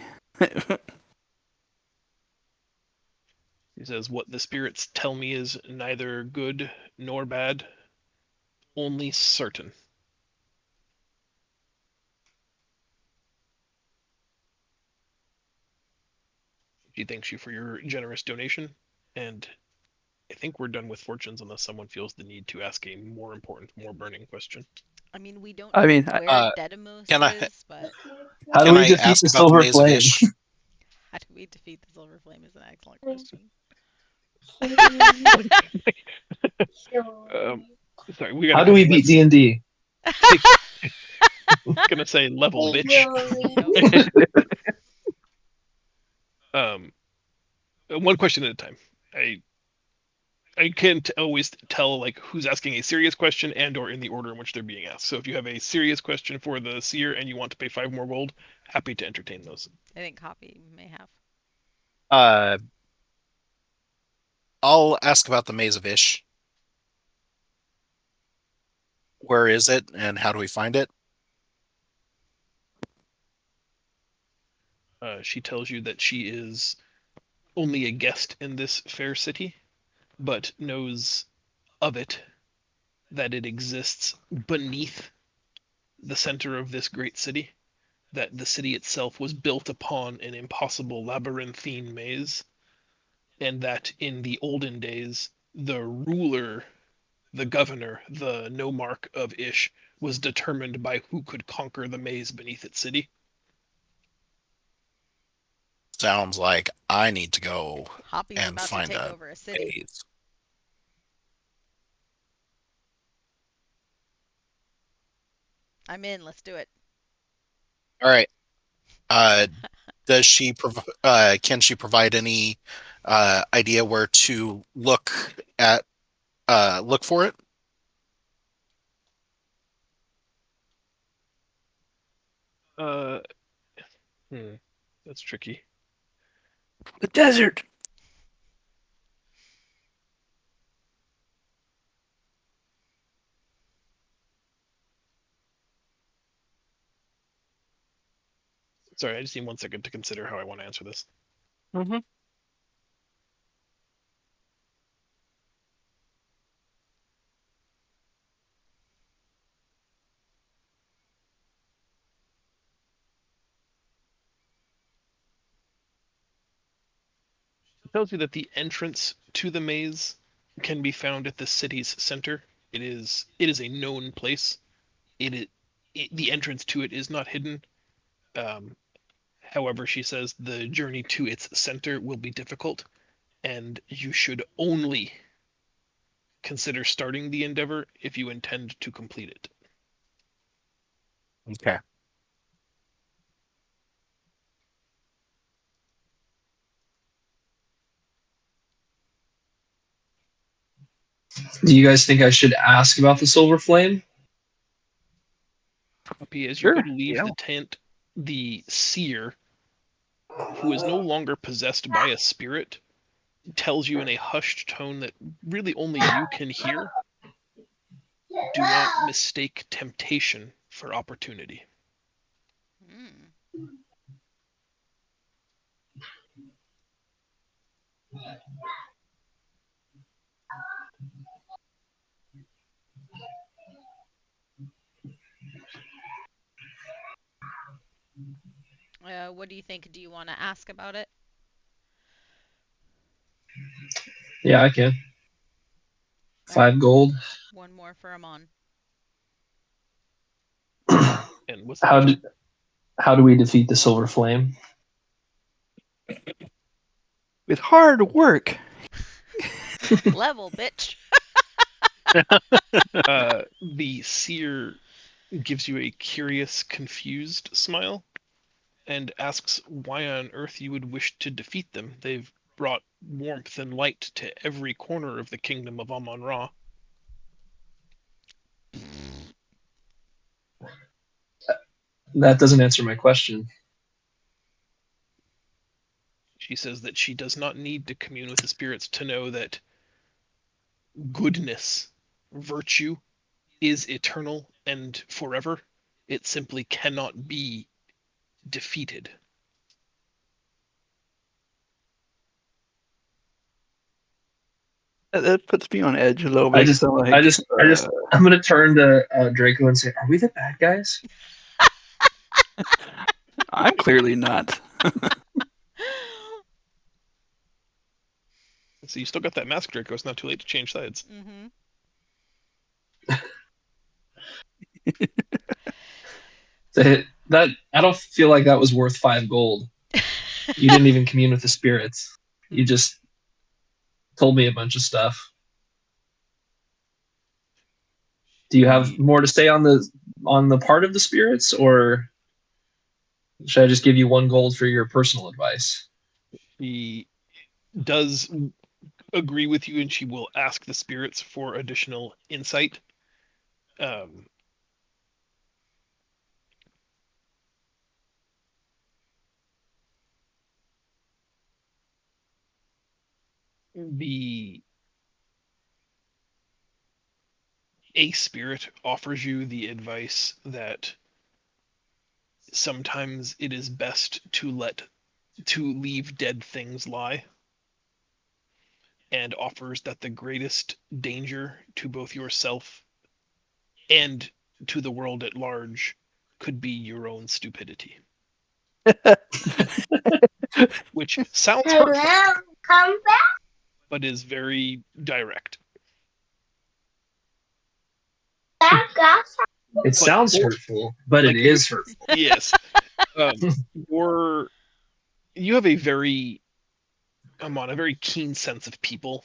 S3: He says, "What the spirits tell me is neither good nor bad, only certain." She thanks you for your generous donation, and I think we're done with fortunes unless someone feels the need to ask a more important, more burning question.
S1: I mean, we don't
S4: I
S1: know
S4: mean,
S1: where
S2: Uh,
S1: Dedimos
S2: can I
S1: is, but
S6: How do
S2: can
S6: we
S2: I
S6: defeat
S2: ask
S6: the
S2: about the
S6: silver
S2: Maze of
S6: flame?
S2: Ish?
S1: how do we defeat the Silver Flame is an excellent question.
S3: Sorry, we got
S6: How
S3: a
S6: do we
S3: couple
S6: beat
S3: lists.
S6: D&D?
S3: Gonna say level bitch. One question at a time. I can't always tell like who's asking a serious question and or in the order in which they're being asked. So if you have a serious question for the seer and you want to pay 5 more gold, happy to entertain those.
S1: I think Hoppy may have.
S2: Uh, I'll ask about the Maze of Ish. Where is it, and how do we find it?
S3: She tells you that she is only a guest in this fair city, but knows of it, that it exists beneath the center of this great city, that the city itself was built upon an impossible labyrinthine maze, and that in the olden days, the ruler, the governor, the nomarch of Ish, was determined by who could conquer the maze beneath its city.
S2: Sounds like I need to go
S1: Hoppy's
S2: and
S1: about to
S2: find
S1: take
S2: a
S1: over a city.
S2: maze.
S1: I'm in. Let's do it.
S2: All right. Does she can she provide any idea where to look for it?
S3: Uh, that's tricky.
S4: The desert.
S3: Sorry, I just need 1 second to consider how I want to answer this.
S2: Mm-hmm.
S3: It tells you that the entrance to the maze can be found at the city's center. It is a known place. The entrance to it is not hidden. Um, However, she says the journey to its center will be difficult, and you should only consider starting the endeavor if you intend to complete it.
S2: Okay.
S6: Do you guys think I should ask about the silver flame?
S3: Puppy, as you go
S4: Sure.
S3: to leave the tent, the seer, who is no longer possessed by a spirit, tells you in a hushed tone that really only you can hear, do not mistake temptation for opportunity.
S1: Hmm. What do you think? Do you want to ask about it?
S6: Yeah, I can.
S1: All right.
S6: 5 gold.
S1: One more for Amon.
S3: And what's the
S6: How
S3: question?
S6: how do we defeat the silver flame?
S4: With hard work.
S1: Level, bitch.
S3: The seer gives you a curious, confused smile and asks why on earth you would wish to defeat them. They've brought warmth and light to every corner of the kingdom of Amon-Ra.
S6: That doesn't answer my question.
S3: She says that she does not need to commune with the spirits to know that goodness, virtue, is eternal and forever. It simply cannot be defeated.
S4: That puts me on edge a little
S6: I
S4: bit.
S6: just,
S4: 'Cause I'm like,
S6: I'm gonna turn to Draco and say, "Are we the bad guys?"
S4: I'm clearly not.
S3: So you still got that mask, Draco. It's not too late to change sides.
S1: Mm-hmm.
S6: That I don't feel like that was worth 5 gold. You didn't even commune with the spirits. You just told me a bunch of stuff. Do you have more to say on the part of the spirits, or should I just give you 1 gold for your personal advice?
S3: She does agree with you, and she will ask the spirits for additional insight. The a spirit offers you the advice that sometimes it is best to leave dead things lie, and offers that the greatest danger to both yourself and to the world at large could be your own stupidity. Which sounds hurtful,
S7: Hello, come back.
S3: but is very direct.
S6: It sounds hurtful, but it is hurtful.
S3: Yes. You have a very keen sense of people.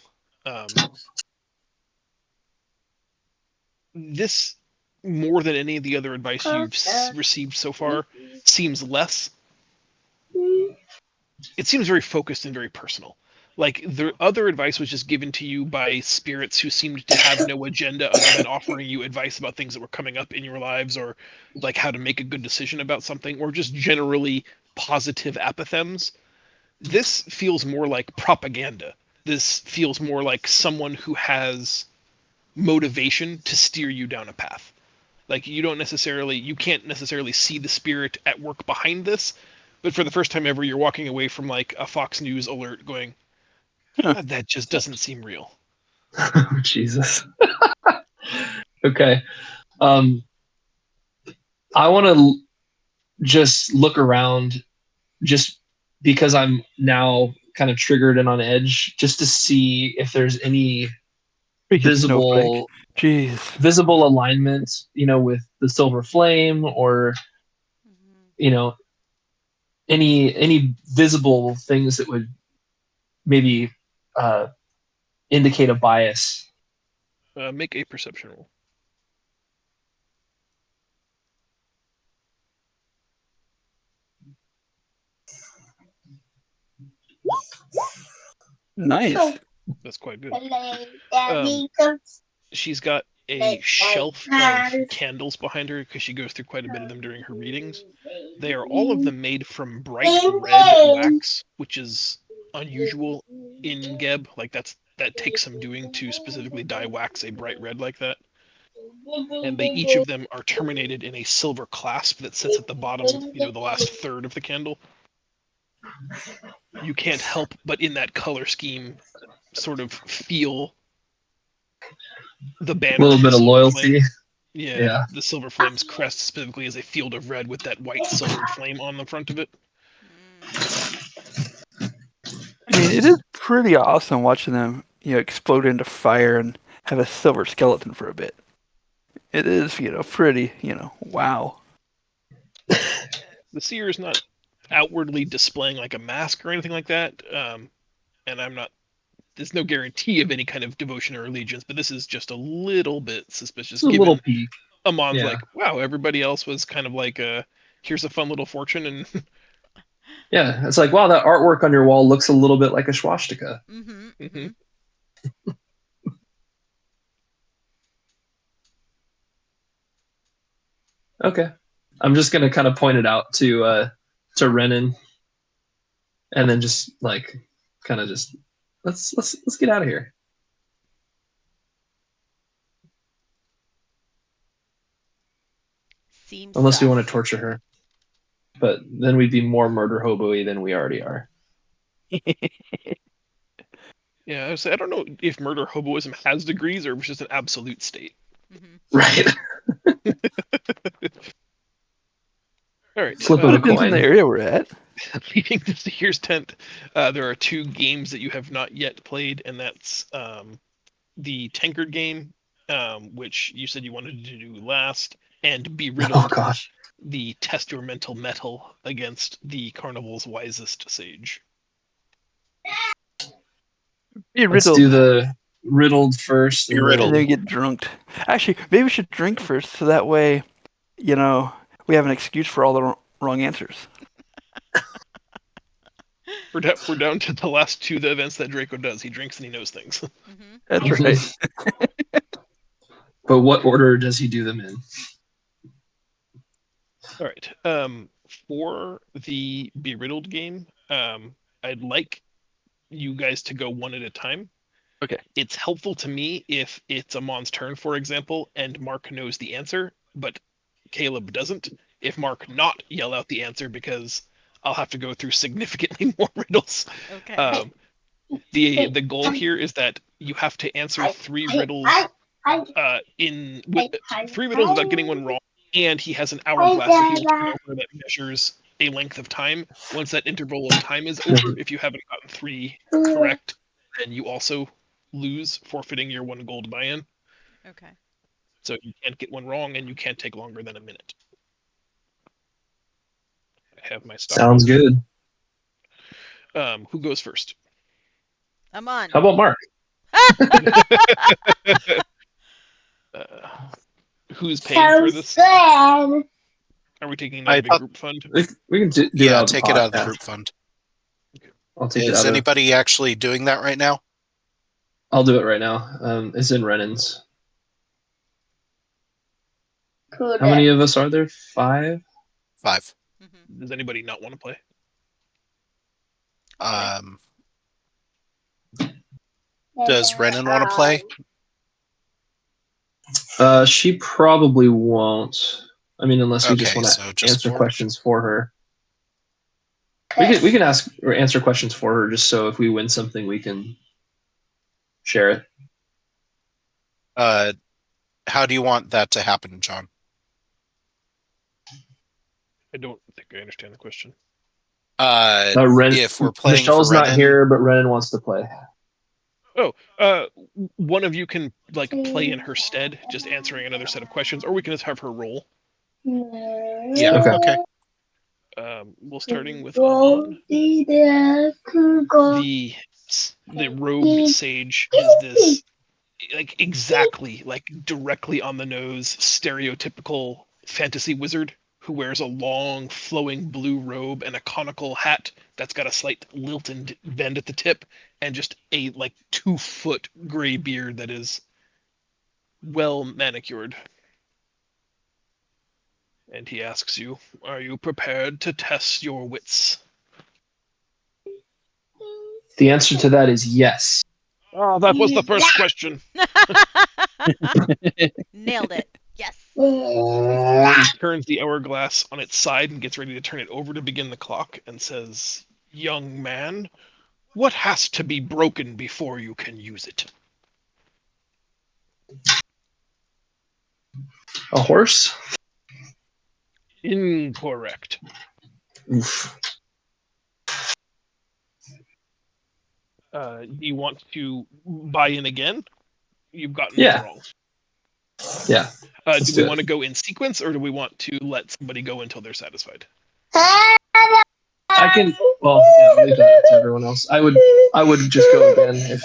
S3: This, more than any of the other advice you've received so far, seems less. It seems very focused and very personal. Like the other advice was just given to you by spirits who seemed to have no agenda other than offering you advice about things that were coming up in your lives, or like how to make a good decision about something, or just generally positive apothegms. This feels more like propaganda. This feels more like someone who has motivation to steer you down a path. Like you can't necessarily see the spirit at work behind this, but for the first time ever, you're walking away from like a Fox News alert going, God, that just doesn't seem real.
S6: Oh, Jesus. Okay. I want to just look around, just because I'm now kind of triggered and on edge, just to see if there's any
S4: Freaking snowflake. Jeez.
S6: visible alignment, with the silver flame, or any visible things that would maybe indicate a bias.
S3: Make a perception roll.
S4: Nice.
S3: That's quite good.
S7: Daddy,
S3: She's got a shelf of candles behind her because she goes through quite a bit of them during her readings. They are all of them made from bright red wax, which is unusual in Geb. Like that takes some doing to specifically dye wax a bright red like that. And each of them are terminated in a silver clasp that sits at the bottom, the last third of the candle. You can't help but in that color scheme sort of feel the banner
S6: A little
S3: of the
S6: bit of
S3: silver
S6: loyalty.
S3: flame. Yeah,
S6: Yeah.
S3: the silver flame's crest specifically is a field of red with that white silvered flame on the front of it.
S4: I mean, it is pretty awesome watching them, explode into fire and have a silver skeleton for a bit. It is, pretty, wow.
S3: The seer is not outwardly displaying like a mask or anything like that, and I'm not there's no guarantee of any kind of devotion or allegiance, but this is just a little bit suspicious.
S6: Just a little peek.
S3: Amon's
S6: Yeah.
S3: like, wow, everybody else was kind of like, here's a fun little fortune, and
S6: Yeah, it's like, wow, that artwork on your wall looks a little bit like a swastika.
S1: Mm-hmm.
S3: Mhm.
S6: Okay, I'm just gonna kind of point it out to Renan, and then just like kind of just let's get out of here.
S1: Seems
S6: Unless we
S1: sus.
S6: want to torture her, but then we'd be more murder hobo-y than we already are.
S3: yeah, I don't know if murder hoboism has degrees or if it's just an absolute state.
S1: Mm-hmm.
S6: Right.
S3: All right.
S6: Flip of a
S4: Depends on the
S6: coin.
S4: area we're at.
S3: Leaving the Seer's tent, there are 2 games that you have not yet played, and that's the Tankard game, which you said you wanted to do last, and Be
S6: Oh
S3: Riddled,
S6: gosh.
S3: the test your mental metal against the Carnival's wisest sage.
S4: Be
S6: Let's
S4: riddled,
S6: do the riddled first,
S2: Be
S6: and
S2: riddled.
S4: and
S6: then
S4: then get drunked. Actually, maybe we should drink first, so that way, we have an excuse for all the wrong answers.
S3: We're down to the last 2 the events that Draco does. He drinks and he knows things.
S1: Mm-hmm.
S4: That's right.
S6: But what order does he do them in?
S3: All right. For the Be Riddled game, I'd like you guys to go one at a time.
S4: Okay.
S3: It's helpful to me if it's Amon's turn, for example, and Mark knows the answer, but Caleb doesn't. If Mark not yell out the answer, because I'll have to go through significantly more riddles.
S1: Okay.
S3: The goal here is that you have to answer 3 riddles with 3 riddles without getting one wrong, and he has an hourglass that he will turn over that measures a length of time. Once that interval of time is over, if you haven't gotten 3 correct, then you also lose, forfeiting your 1 gold buy-in.
S1: Okay.
S3: So you can't get one wrong, and you can't take longer than a minute. I have my
S6: Sounds
S3: stopwatch.
S6: good.
S3: Who goes first?
S1: I'm on.
S6: How about Mark?
S3: Uh, who's paying for this? Are we taking it out
S2: I
S3: of a
S2: thought-
S3: group fund?
S6: We can do it
S2: Yeah,
S6: out of the
S2: take it
S6: pot,
S2: out of the
S6: yeah.
S2: group fund.
S6: I'll take it
S2: Is
S6: out of.
S2: anybody actually doing that right now?
S6: I'll do it right now. It's in Renan's. How many of us are there? 5?
S2: 5.
S1: Mm-hmm.
S3: Does anybody not want to play?
S2: Does Renan want to play?
S6: She probably won't. I mean, unless we just
S2: Okay,
S6: want
S2: so
S6: to
S2: just
S6: answer
S2: 4.
S6: questions for her. We can ask or answer questions for her, just so if we win something, we can share it.
S2: How do you want that to happen, John?
S3: I don't think I understand the question.
S2: If we're playing
S6: Michelle's
S2: for
S6: not
S2: Renan,
S6: here, but Renan wants to play.
S3: One of you can play in her stead, just answering another set of questions, or we can just have her roll.
S2: yeah,
S6: Okay.
S3: We'll starting with Amon. The robed sage is this exactly directly on the nose stereotypical fantasy wizard who wears a long flowing blue robe and a conical hat that's got a slight lilted bend at the tip and just a 2-foot gray beard that is well manicured. And he asks you, are you prepared to test your wits?
S6: The answer to that is yes.
S3: Oh, that was the first question.
S1: Nailed it. Yes.
S3: He turns the hourglass on its side and gets ready to turn it over to begin the clock and says, young man, what has to be broken before you can use it?
S6: A horse?
S3: Incorrect.
S6: Oof.
S3: Do you want to buy in again? You've gotten
S6: Yeah.
S3: one wrong.
S6: Yeah.
S3: Do we
S6: do it.
S3: want to go in sequence, or do we want to let somebody go until they're satisfied?
S6: I can. Well, yeah, I'll leave that to everyone else. I would just go again if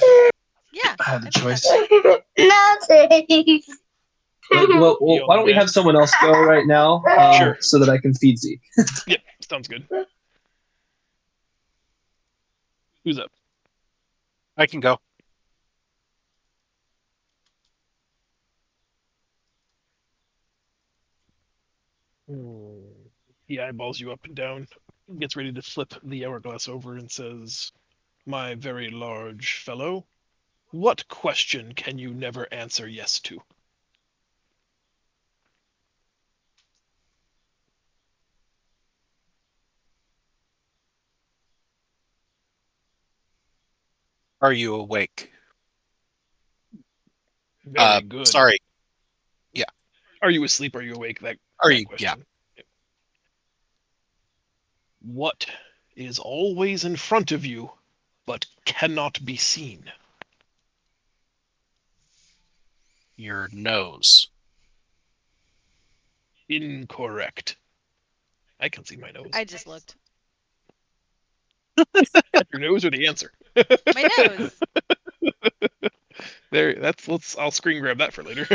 S1: Yeah,
S6: I had the
S1: I think
S6: choice.
S7: Nothing.
S6: Well,
S3: Young
S6: why don't we
S3: man.
S6: have someone else go right now,
S3: Sure.
S6: so that I can feed Zeke?
S3: Yep, sounds good. Who's up?
S2: I can go.
S3: He eyeballs you up and down, gets ready to flip the hourglass over and says, "My very large fellow, what question can you never answer yes to?"
S2: Are you awake?
S3: Very good.
S2: Sorry. Yeah.
S3: Are you asleep? Are you awake? That
S2: Are you? Yeah.
S3: question. What is always in front of you, but cannot be seen?
S2: Your nose.
S3: Incorrect. I can see my nose.
S1: I just looked.
S3: Your nose or the answer?
S1: My nose.
S3: There. I'll screen grab that for later.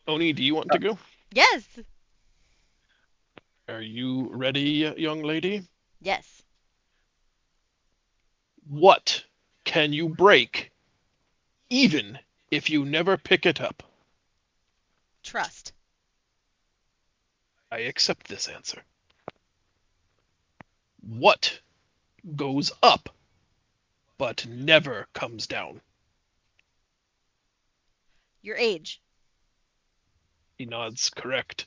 S3: Oni, do you want to go?
S1: Yes.
S3: Are you ready, young lady?
S1: Yes.
S3: What can you break, even if you never pick it up?
S1: Trust.
S3: I accept this answer. What goes up, but never comes down?
S1: Your age.
S3: He nods, correct.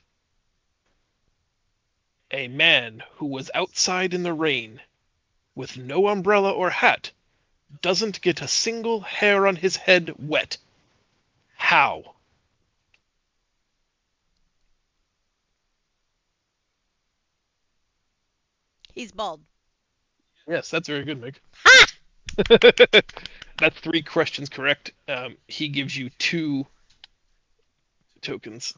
S3: A man who was outside in the rain, with no umbrella or hat, doesn't get a single hair on his head wet. How?
S1: He's bald.
S3: Yes, that's very good, Meg.
S1: Ha!
S3: That's 3 questions correct. He gives you 2 tokens.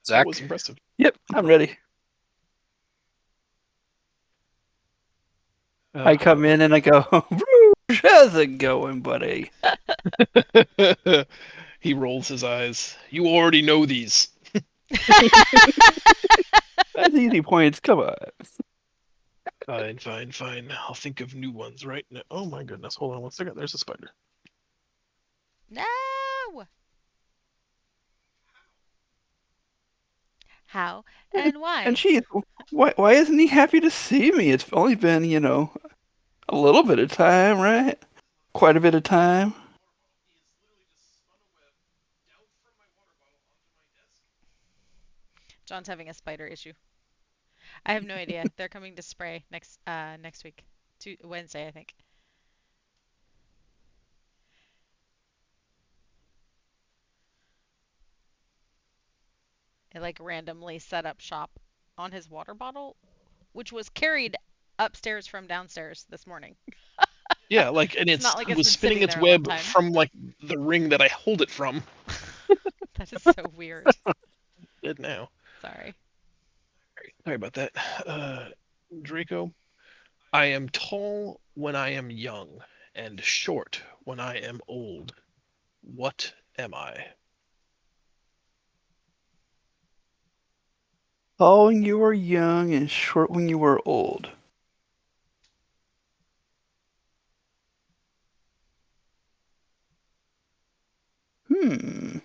S3: That
S2: Zach?
S3: was impressive.
S4: Yep, I'm ready. I come in and I go, Bruce, how's it going, buddy?
S3: He rolls his eyes. You already know these.
S4: That's easy points. Come on.
S3: Fine, fine, fine. I'll think of new ones right now. Oh my goodness. Hold on 1 second. There's a spider.
S1: No. How and
S4: And
S1: why?
S4: geez, why isn't he happy to see me? It's only been, a little bit of time, right? Quite a bit of time.
S1: John's having a spider issue. I have no idea. They're coming to spray next week. Wednesday, I think. It like randomly set up shop on his water bottle, which was carried upstairs from downstairs this morning.
S3: Yeah, like, and
S1: It's not like
S3: it
S1: it's
S3: was
S1: been
S3: spinning
S1: sitting
S3: its
S1: there a long
S3: web
S1: time.
S3: from like the ring that I hold it from.
S1: That is so weird.
S3: Dead now.
S1: Sorry.
S3: Sorry about that. Draco, I am tall when I am young, and short when I am old. What am I?
S4: Tall when you were young and short when you were old. Hmm.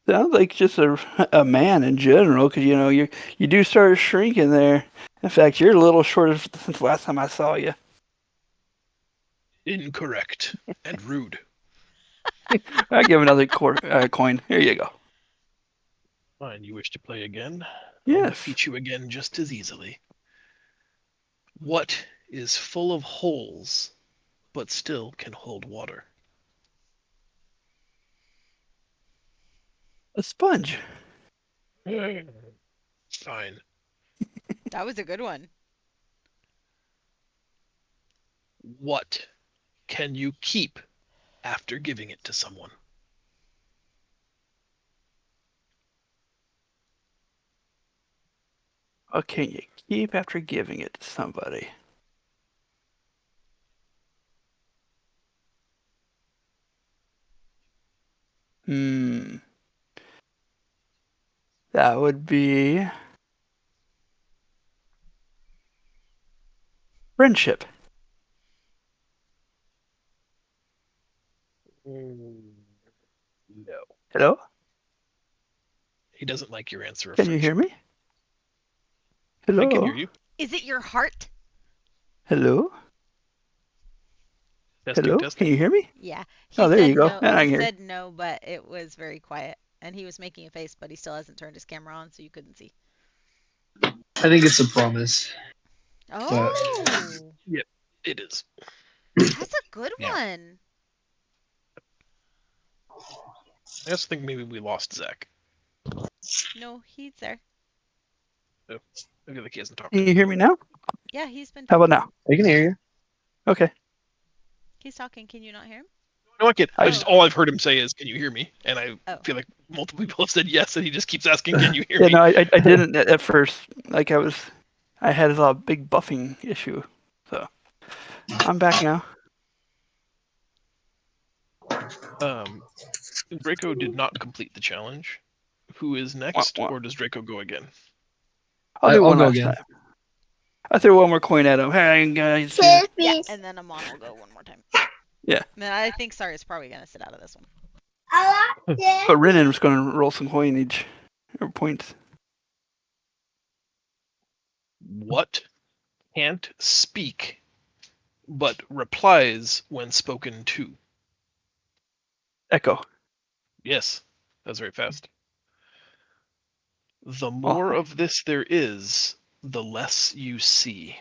S4: Sounds like just a man in general, because you do start shrinking there. In fact, you're a little shorter since the last time I saw you.
S3: Incorrect and rude.
S4: I give another coin. Here you go.
S3: Fine, you wish to play again? I'll
S4: Yes,
S3: defeat you again just as easily. What is full of holes, but still can hold water?
S4: a sponge.
S3: Fine.
S1: That was a good one.
S3: What can you keep after giving it to someone?
S4: What can you keep after giving it to somebody? Hmm. That would be friendship.
S3: No.
S4: Hello?
S3: He doesn't like your answer of
S4: Can you hear
S3: friendship.
S4: me?
S3: I can hear
S4: Hello?
S3: you.
S1: Is it your heart?
S4: Hello?
S3: Testing,
S4: Hello? Can
S3: testing.
S4: you hear me?
S1: Yeah. He
S4: Oh, there
S1: said
S4: you go.
S1: no.
S4: And I
S1: He
S4: can hear.
S1: said no, but it was very quiet. And he was making a face, but he still hasn't turned his camera on, so you couldn't see.
S6: I think it's a promise. But
S1: Oh,
S3: Yep, it is.
S1: that's a good
S2: Yeah.
S1: one.
S3: I just think maybe we lost Zach.
S1: No, he's there.
S3: So I feel like he hasn't talked.
S4: Can you hear me now?
S1: Yeah, he's been
S4: How
S1: talking.
S4: about now?
S6: I can hear you.
S4: Okay.
S1: He's talking. Can you not hear him?
S3: No, I get.
S4: I-
S3: I just all I've heard him say is, "Can you hear me?" And I
S1: Oh.
S3: feel like multiple people have said yes, and he just keeps asking, "Can you hear
S4: Yeah,
S3: me?"
S4: no, I didn't at first. Like I had a big buffing issue. So I'm back now.
S3: Draco did not complete the challenge. Who is next, or does Draco go again?
S4: I'll do
S6: I'll
S4: one
S6: go
S4: last
S6: again.
S4: time. I threw one more coin at him. Hey guys.
S1: Yeah,
S7: Please.
S1: and then Amon will go one more time.
S4: Yeah.
S1: And then I think Sarah's probably gonna sit out of this one.
S7: I like
S4: But Renan was going to roll some coinage or points.
S3: What can't speak, but replies when spoken to?
S4: Echo.
S3: Yes, that's very fast. The
S4: Oh,
S3: more of this there is, the less you see.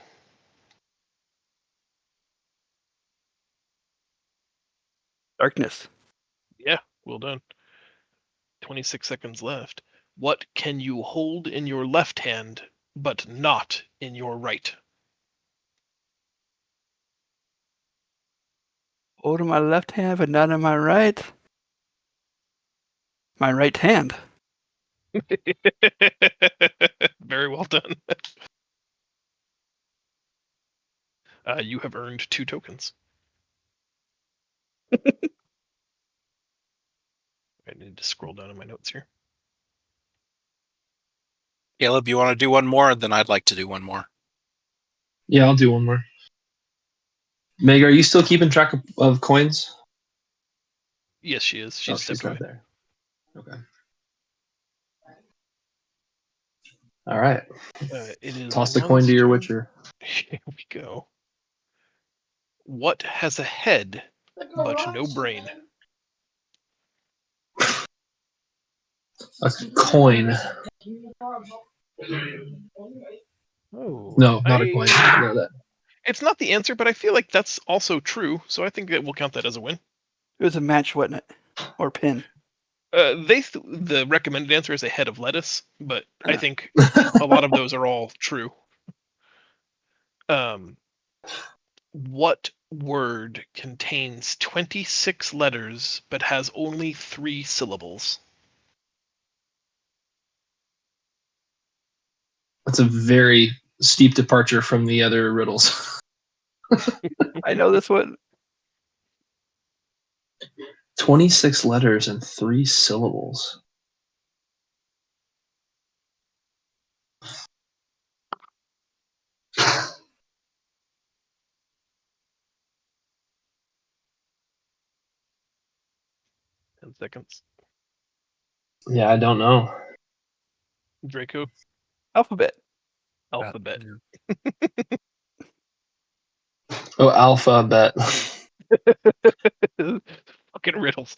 S4: darkness.
S3: Yeah, well done. 26 seconds left. What can you hold in your left hand, but not in your right?
S4: Hold in my left hand, but not in my right. My right hand.
S3: Very well done. You have earned 2 tokens. I need to scroll down in my notes here.
S2: Caleb, you want to do one more? Then I'd like to do one more.
S6: Yeah, I'll do one more. Meg, are you still keeping track of coins?
S3: Yes, she is. She's stepped
S6: She's
S3: away.
S6: not there. Okay. All right.
S3: It is
S6: Toss the coin to your
S3: Monster.
S6: Witcher.
S3: Here we go. What has a head but no brain?
S6: A coin.
S3: Oh,
S6: No, not a coin. No, that.
S3: It's not the answer, but I feel like that's also true. So I think that we'll count that as a win.
S4: It was a match, wasn't it? Or pin.
S3: The recommended answer is a head of lettuce, but I think a lot of those are all true. What word contains 26 letters but has only 3 syllables?
S6: That's a very steep departure from the other riddles.
S4: I know this one.
S6: 26 letters and 3 syllables.
S3: Ten seconds.
S6: Yeah, I don't know.
S3: Draco,
S4: Alphabet.
S3: alphabet.
S6: Oh, alphabet.
S3: Fucking riddles.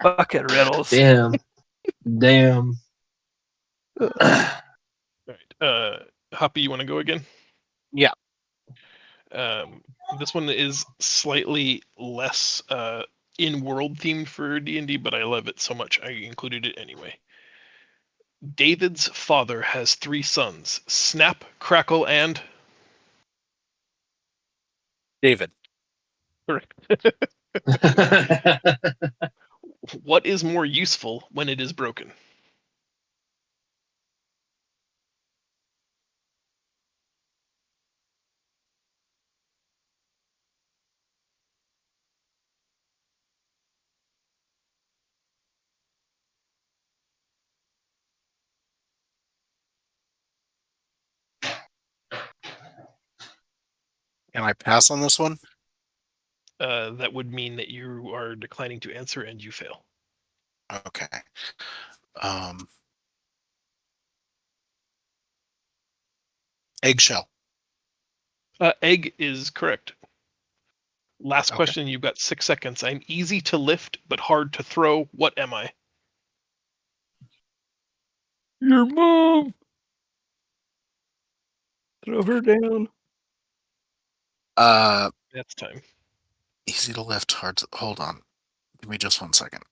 S4: Bucket riddles.
S6: Damn. Damn.
S4: Ugh.
S3: All right. Hoppy, you want to go again?
S2: Yeah.
S3: This one is slightly less in-world themed for D&D, but I love it so much I included it anyway. David's father has 3 sons: Snap, Crackle, and
S2: David.
S3: Correct. What is more useful when it is broken?
S2: Can I pass on this one?
S3: That would mean that you are declining to answer and you fail.
S2: Okay. Um, Eggshell.
S3: Egg is correct. Last
S2: Okay.
S3: question. You've got 6 seconds. I'm easy to lift but hard to throw. What am I?
S4: Your mom. Throw her down.
S3: That's time.
S2: Easy to lift, hard to hold on. Give me just 1 second.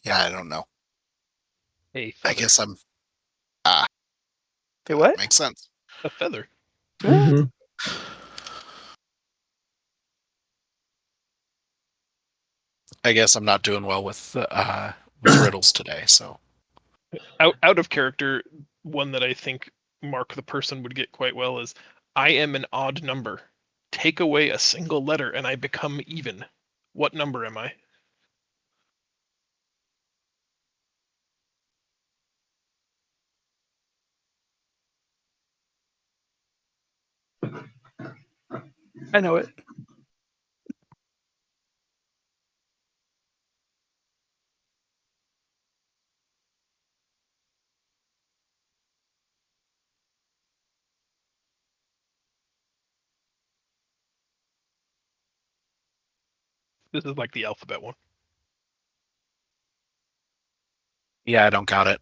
S2: Yeah, I don't know.
S3: A
S2: I
S3: feather.
S2: guess I'm.
S4: Hey,
S2: That
S4: what?
S2: makes sense.
S3: A feather.
S6: Mhm.
S2: I guess I'm not doing well with riddles today. So
S3: Out of character, one that I think Mark the person would get quite well is I am an odd number. Take away a single letter and I become even. What number am I?
S4: I know it.
S3: This is like the alphabet one.
S2: yeah, I don't got it.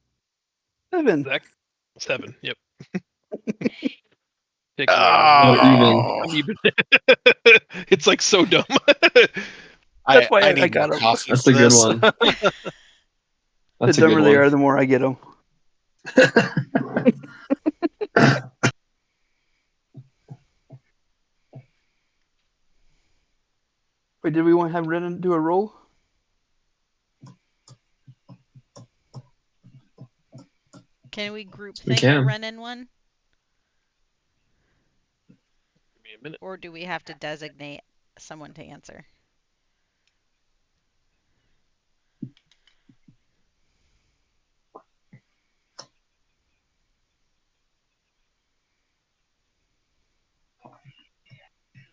S4: 7.
S3: Zach? 7. Yep. Take away one
S6: Oh,
S3: letter.
S6: even.
S2: Oh,
S3: I'm even. It's like so dumb.
S4: That's why
S2: I
S4: I
S2: need more
S4: got them.
S2: coffee
S6: That's
S2: for
S6: a good
S2: this.
S6: one.
S4: The
S6: That's a good
S4: dumber they
S6: one.
S4: are, the more I get them. Wait, did we want to have Renan do a roll?
S1: Can we group
S6: We
S1: think a
S6: can.
S1: Renin one?
S3: Give me a minute.
S1: Or do we have to designate someone to answer?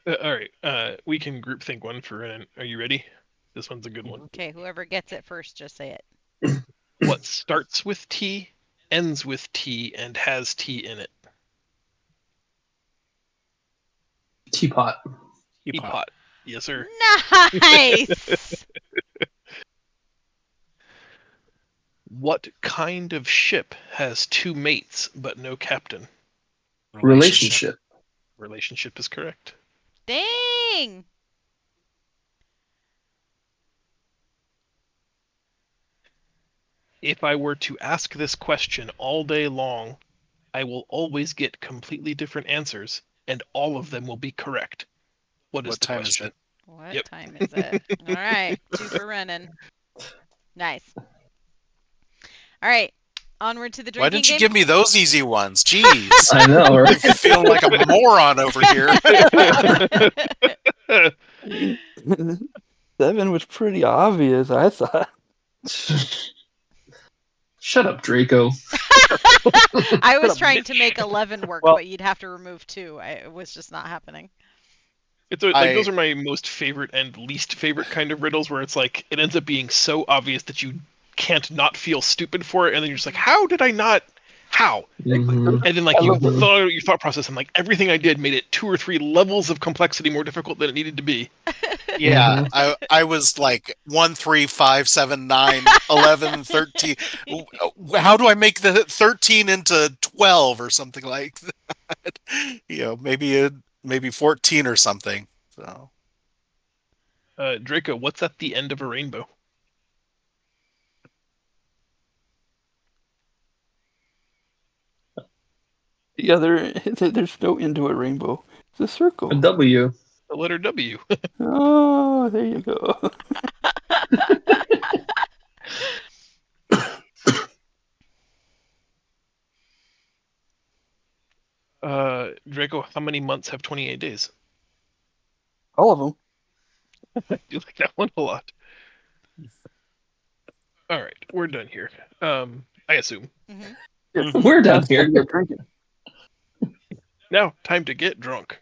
S3: All right. We can group think one for Renan. Are you ready? This one's a good one.
S1: Okay, whoever gets it first, just say it.
S3: What starts with T, ends with T, and has T in it?
S6: Teapot.
S2: Teapot.
S3: Teapot. Yes, sir.
S1: Nice!
S3: What kind of ship has 2 mates but no captain?
S6: Relationship.
S3: Relationship is correct.
S1: Dang!
S3: If I were to ask this question all day long, I will always get completely different answers, and all of them will be correct. What is
S2: What
S3: the
S2: time is
S3: question?
S2: it?
S1: What
S3: Yep.
S1: time is it? All right, 2 for Renan. Nice. All right, onward to the
S2: Why
S1: drinking
S2: didn't you
S1: game.
S2: give me those easy ones? Jeez.
S6: I know,
S2: I'm
S6: right?
S2: feeling like a moron over here.
S4: I mean, 7 was pretty obvious, I thought.
S6: Shut up, Draco.
S1: I was
S3: up,
S1: trying to
S3: bitch.
S1: make 11 work,
S4: Well-
S1: but you'd have to remove 2. It was just not happening.
S3: It's like those
S2: I
S3: are my most favorite and least favorite kind of riddles, where it's like it ends up being so obvious that you can't not feel stupid for it, and then you're just like, how did I not? How?
S6: Mhm.
S3: And then like
S4: I
S3: you
S4: love those.
S3: thought out your thought process, and like everything I did made it 2 or 3 levels of complexity more difficult than it needed to be.
S2: yeah,
S6: Mhm.
S2: I was like 1, 3, 5, 7, 9, 11, 13. How do I make the 13 into 12 or something like that? Maybe 14 or something. So
S3: Draco, what's at the end of a rainbow?
S4: Yeah, there's no end to a rainbow. It's a
S6: A
S4: circle.
S6: W.
S3: The letter W.
S4: Oh, there you go.
S3: Draco, how many months have 28 days?
S4: All of them.
S3: I do like that one a lot. All right, we're done here. I assume.
S1: Mhm.
S6: We're down
S4: That's
S6: here.
S4: time to get drinking.
S3: Now, time to get drunk.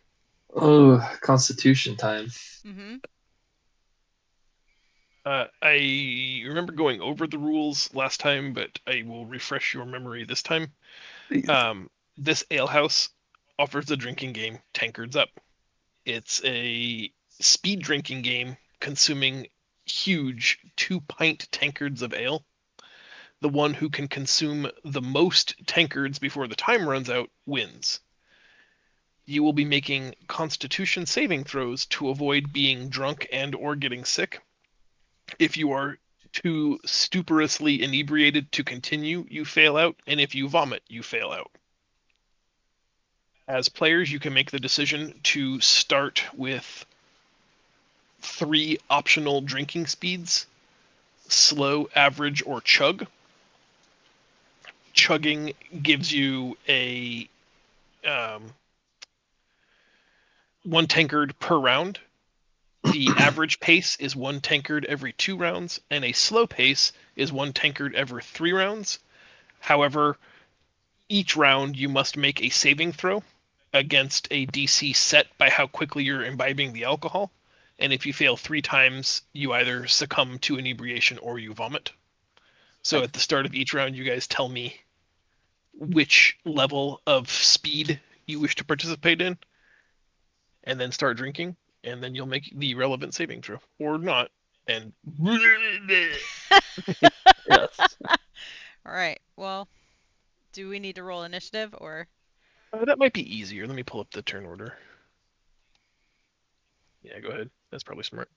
S6: Oh, Constitution time.
S1: Mhm.
S3: I remember going over the rules last time, but I will refresh your memory this time.
S4: Please.
S3: This alehouse offers a drinking game, Tankards Up. It's a speed drinking game consuming huge 2-pint tankards of ale. The one who can consume the most tankards before the time runs out wins. You will be making constitution saving throws to avoid being drunk and or getting sick. If you are too stuporously inebriated to continue, you fail out, and if you vomit, you fail out. As players, you can make the decision to start with 3 optional drinking speeds: slow, average, or chug. Chugging gives you a 1 tankard per round. The average pace is 1 tankard every 2 rounds, and a slow pace is 1 tankard every 3 rounds. However, each round you must make a saving throw against a DC set by how quickly you're imbibing the alcohol. And if you fail 3 times, you either succumb to inebriation or you vomit. So at the start of each round, you guys tell me which level of speed you wish to participate in, and then start drinking, and then you'll make the relevant saving throw. Or not. And
S4: Yes.
S1: All right. Well, do we need to roll initiative or?
S3: that might be easier. Let me pull up the turn order. Yeah, go ahead. That's probably smart.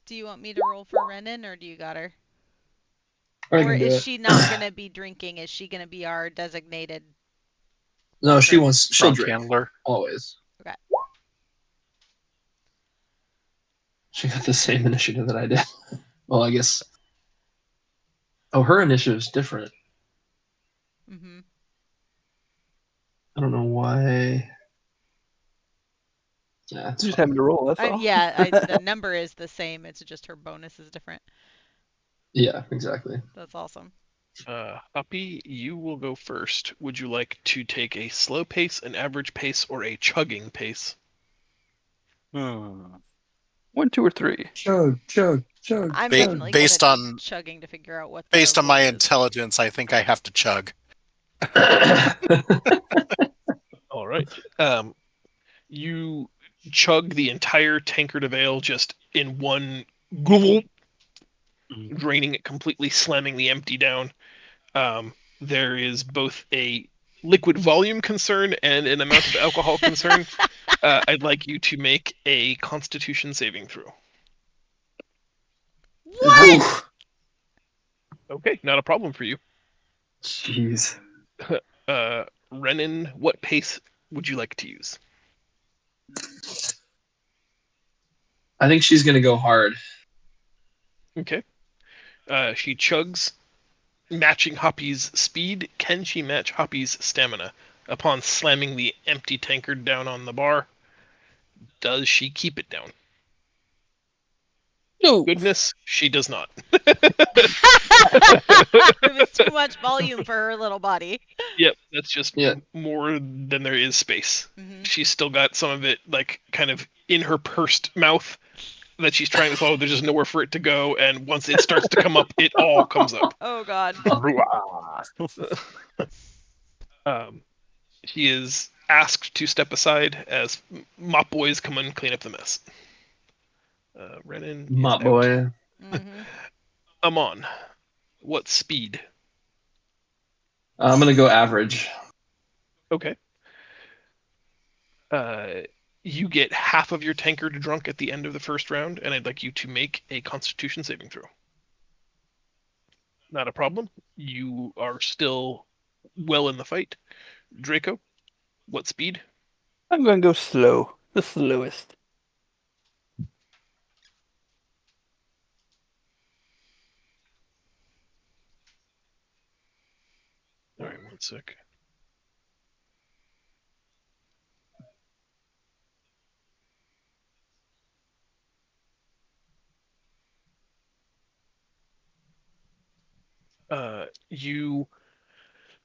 S1: Do you want me to roll for Renan or do you got her?
S6: I
S1: Or
S6: can do
S1: is
S6: it.
S1: she not gonna be drinking? Is she gonna be our designated?
S6: No, she
S1: walker?
S6: wants. She'll
S2: Drunk
S6: drink
S2: handler.
S6: always.
S1: Okay.
S6: She got the same initiative that I did. Well, I guess. Oh, her initiative's different.
S1: Mhm.
S6: I don't know why. Yeah, it's
S4: Just
S6: fine.
S4: having to roll. That's all.
S1: The number is the same. It's just her bonus is different.
S6: Yeah, exactly.
S1: That's awesome.
S3: Hoppy, you will go first. Would you like to take a slow pace, an average pace, or a chugging pace?
S2: Hmm.
S4: 1, 2, or 3.
S6: Chug, chug, chug,
S1: I'm
S2: Ba-
S1: definitely
S6: chug.
S1: gonna
S2: based
S1: do
S2: on
S1: chugging to figure out what the
S2: based on my
S1: rule is.
S2: intelligence, I think I have to chug.
S3: All right. You chug the entire tankard of ale just in one gulp, draining it completely, slamming the empty down. There is both a liquid volume concern and an amount of alcohol concern. I'd like you to make a Constitution saving throw.
S1: What?
S6: Oof.
S3: Okay, not a problem for you.
S6: Jeez.
S3: Renan, what pace would you like to use?
S6: I think she's gonna go hard.
S3: Okay. She chugs, matching Hoppy's speed. Can she match Hoppy's stamina? Upon slamming the empty tankard down on the bar, does she keep it down?
S4: No.
S3: Goodness, she does not.
S1: It was too much volume for her little body.
S3: Yep, that's just
S6: Yeah.
S3: more than there is space.
S1: Mhm.
S3: She's still got some of it, like, kind of in her pursed mouth that she's trying to swallow. There's just nowhere for it to go, and once it starts to come up, it all comes up.
S1: Oh God.
S3: Um, she is asked to step aside as mop boys come and clean up the mess. Renan is
S6: Mop
S3: out.
S6: boy.
S1: Mhm.
S3: Amon, what speed?
S6: I'm gonna go average.
S3: Okay. Uh, you get half of your tankard drunk at the end of the first round, and I'd like you to make a Constitution saving throw. Not a problem. You are still well in the fight. Draco, what speed?
S4: I'm going to go slow. The slowest.
S3: All right, 1 sec. You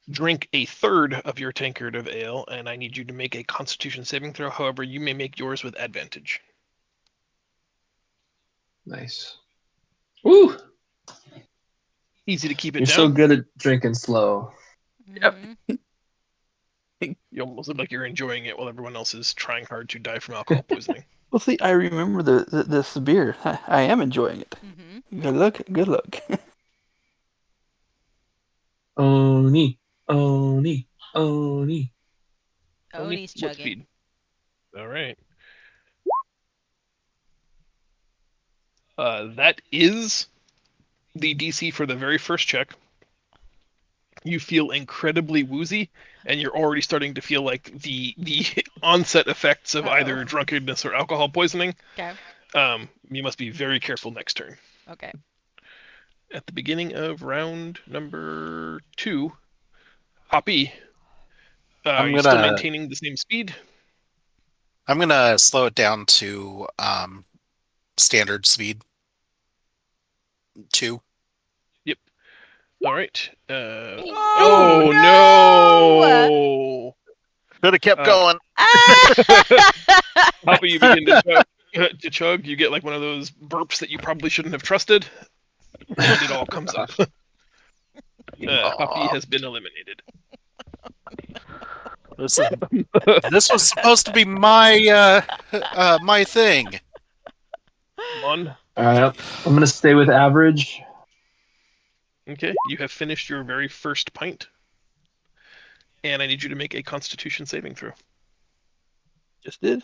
S3: drink a third of your tankard of ale, and I need you to make a Constitution saving throw. However, you may make yours with advantage.
S6: Nice. Woo!
S3: Easy to keep it
S6: You're
S3: down.
S6: so good at drinking slow.
S4: Yep.
S3: You almost look like you're enjoying it while everyone else is trying hard to die from alcohol poisoning.
S4: Well, see, I remember this beer. I am enjoying it.
S1: Mm-hmm.
S4: Good luck. Good luck.
S6: Oni, Oni, Oni.
S1: Oni's
S3: What
S1: chugging.
S3: speed? All right. That is the DC for the very first check. You feel incredibly woozy, and you're already starting to feel like the onset effects of either drunkenness or alcohol poisoning.
S1: Okay.
S3: You must be very careful next turn.
S1: Okay.
S3: At the beginning of round number 2, Hoppy, are
S2: I'm
S3: you still
S2: gonna
S3: maintaining the same speed?
S2: I'm gonna slow it down to standard speed 2.
S3: Yep. All right.
S1: Oh,
S3: no!
S2: Could have kept going.
S3: Hoppy, you begin to chug. You get like one of those burps that you probably shouldn't have trusted, and it all comes up. Hoppy
S2: Aw,
S3: has been eliminated.
S2: this was supposed to be my my thing.
S3: Come on.
S6: All right, I'm gonna stay with average.
S3: Okay, you have finished your very first pint, and I need you to make a Constitution saving throw.
S4: Just did.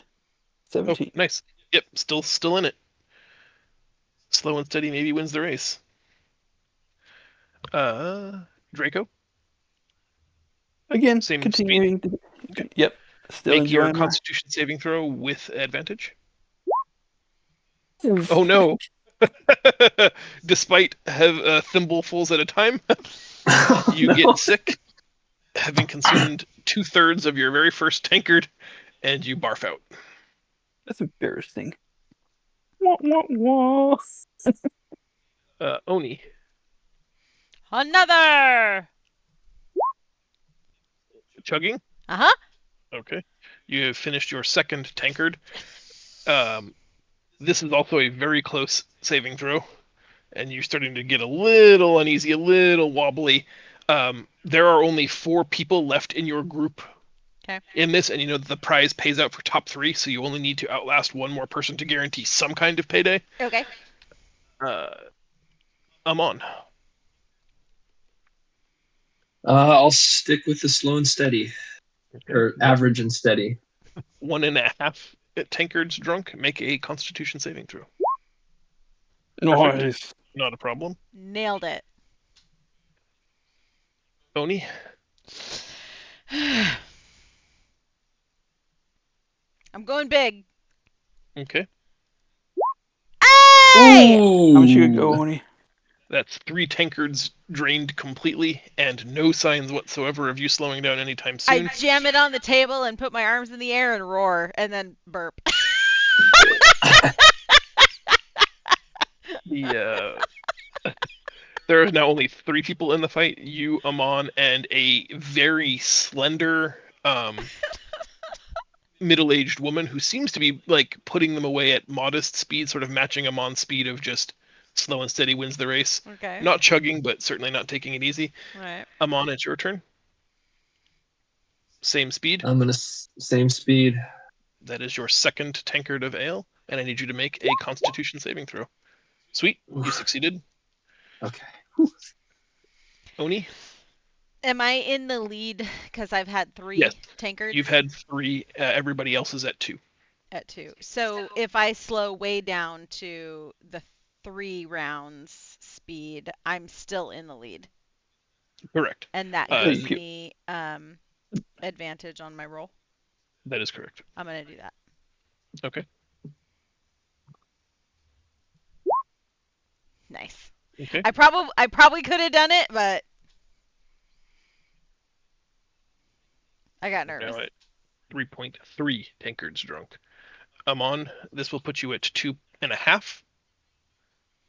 S3: Oh,
S4: 17.
S3: nice. Yep, still in it. Slow and steady maybe wins the race. Draco,
S4: Again,
S3: same speed.
S4: continuing.
S3: Okay.
S4: Yep. Still
S3: Make your
S4: enjoying my.
S3: Constitution saving throw with advantage. Oh no! Despite thimblefuls at a time, you
S6: No.
S3: get sick, having consumed 2/3 of your very first tankard, and you barf out.
S4: That's embarrassing. Wah, wah, wah.
S3: Oni,
S1: Another.
S3: chugging.
S1: Uh-huh.
S3: Okay, you have finished your second tankard. This is also a very close saving throw, and you're starting to get a little uneasy, a little wobbly. There are only 4 people left in your group
S1: Okay.
S3: in this, and you know the prize pays out for top 3, so you only need to outlast one more person to guarantee some kind of payday.
S1: Okay.
S3: I'm on.
S6: I'll stick with the slow and steady, or average and steady.
S3: 1.5 tankards drunk. Make a Constitution saving throw.
S4: Nice.
S3: Not a problem.
S1: Nailed it.
S3: Oni,
S1: I'm going big.
S3: okay.
S1: Hey!
S4: How much you go, Oni?
S3: That's 3 tankards drained completely, and no signs whatsoever of you slowing down anytime soon.
S1: I jam it on the table and put my arms in the air and roar, and then burp.
S3: There are now only 3 people in the fight: you, Amon, and a very slender, middle-aged woman who seems to be like putting them away at modest speed, sort of matching Amon's speed of just slow and steady wins the race.
S1: Okay.
S3: Not chugging, but certainly not taking it easy.
S1: All right.
S3: Amon, it's your turn. Same speed.
S6: I'm gonna same speed.
S3: That is your second tankard of ale, and I need you to make a Constitution saving throw. Sweet, you succeeded.
S6: Okay.
S3: Oni,
S1: Am I in the lead because I've had 3
S3: Yes.
S1: tankards?
S3: you've had 3. Everybody else is at 2.
S1: At 2. So if I slow way down to the 3 rounds speed, I'm still in the lead.
S3: Correct.
S1: And that gives me advantage on my roll.
S3: That is correct.
S1: I'm going to do that.
S3: Okay.
S1: Nice.
S3: Okay.
S1: I probably could have done it, but I got nervous.
S3: Now at 3.3 tankards drunk. Amon, this will put you at 2.5.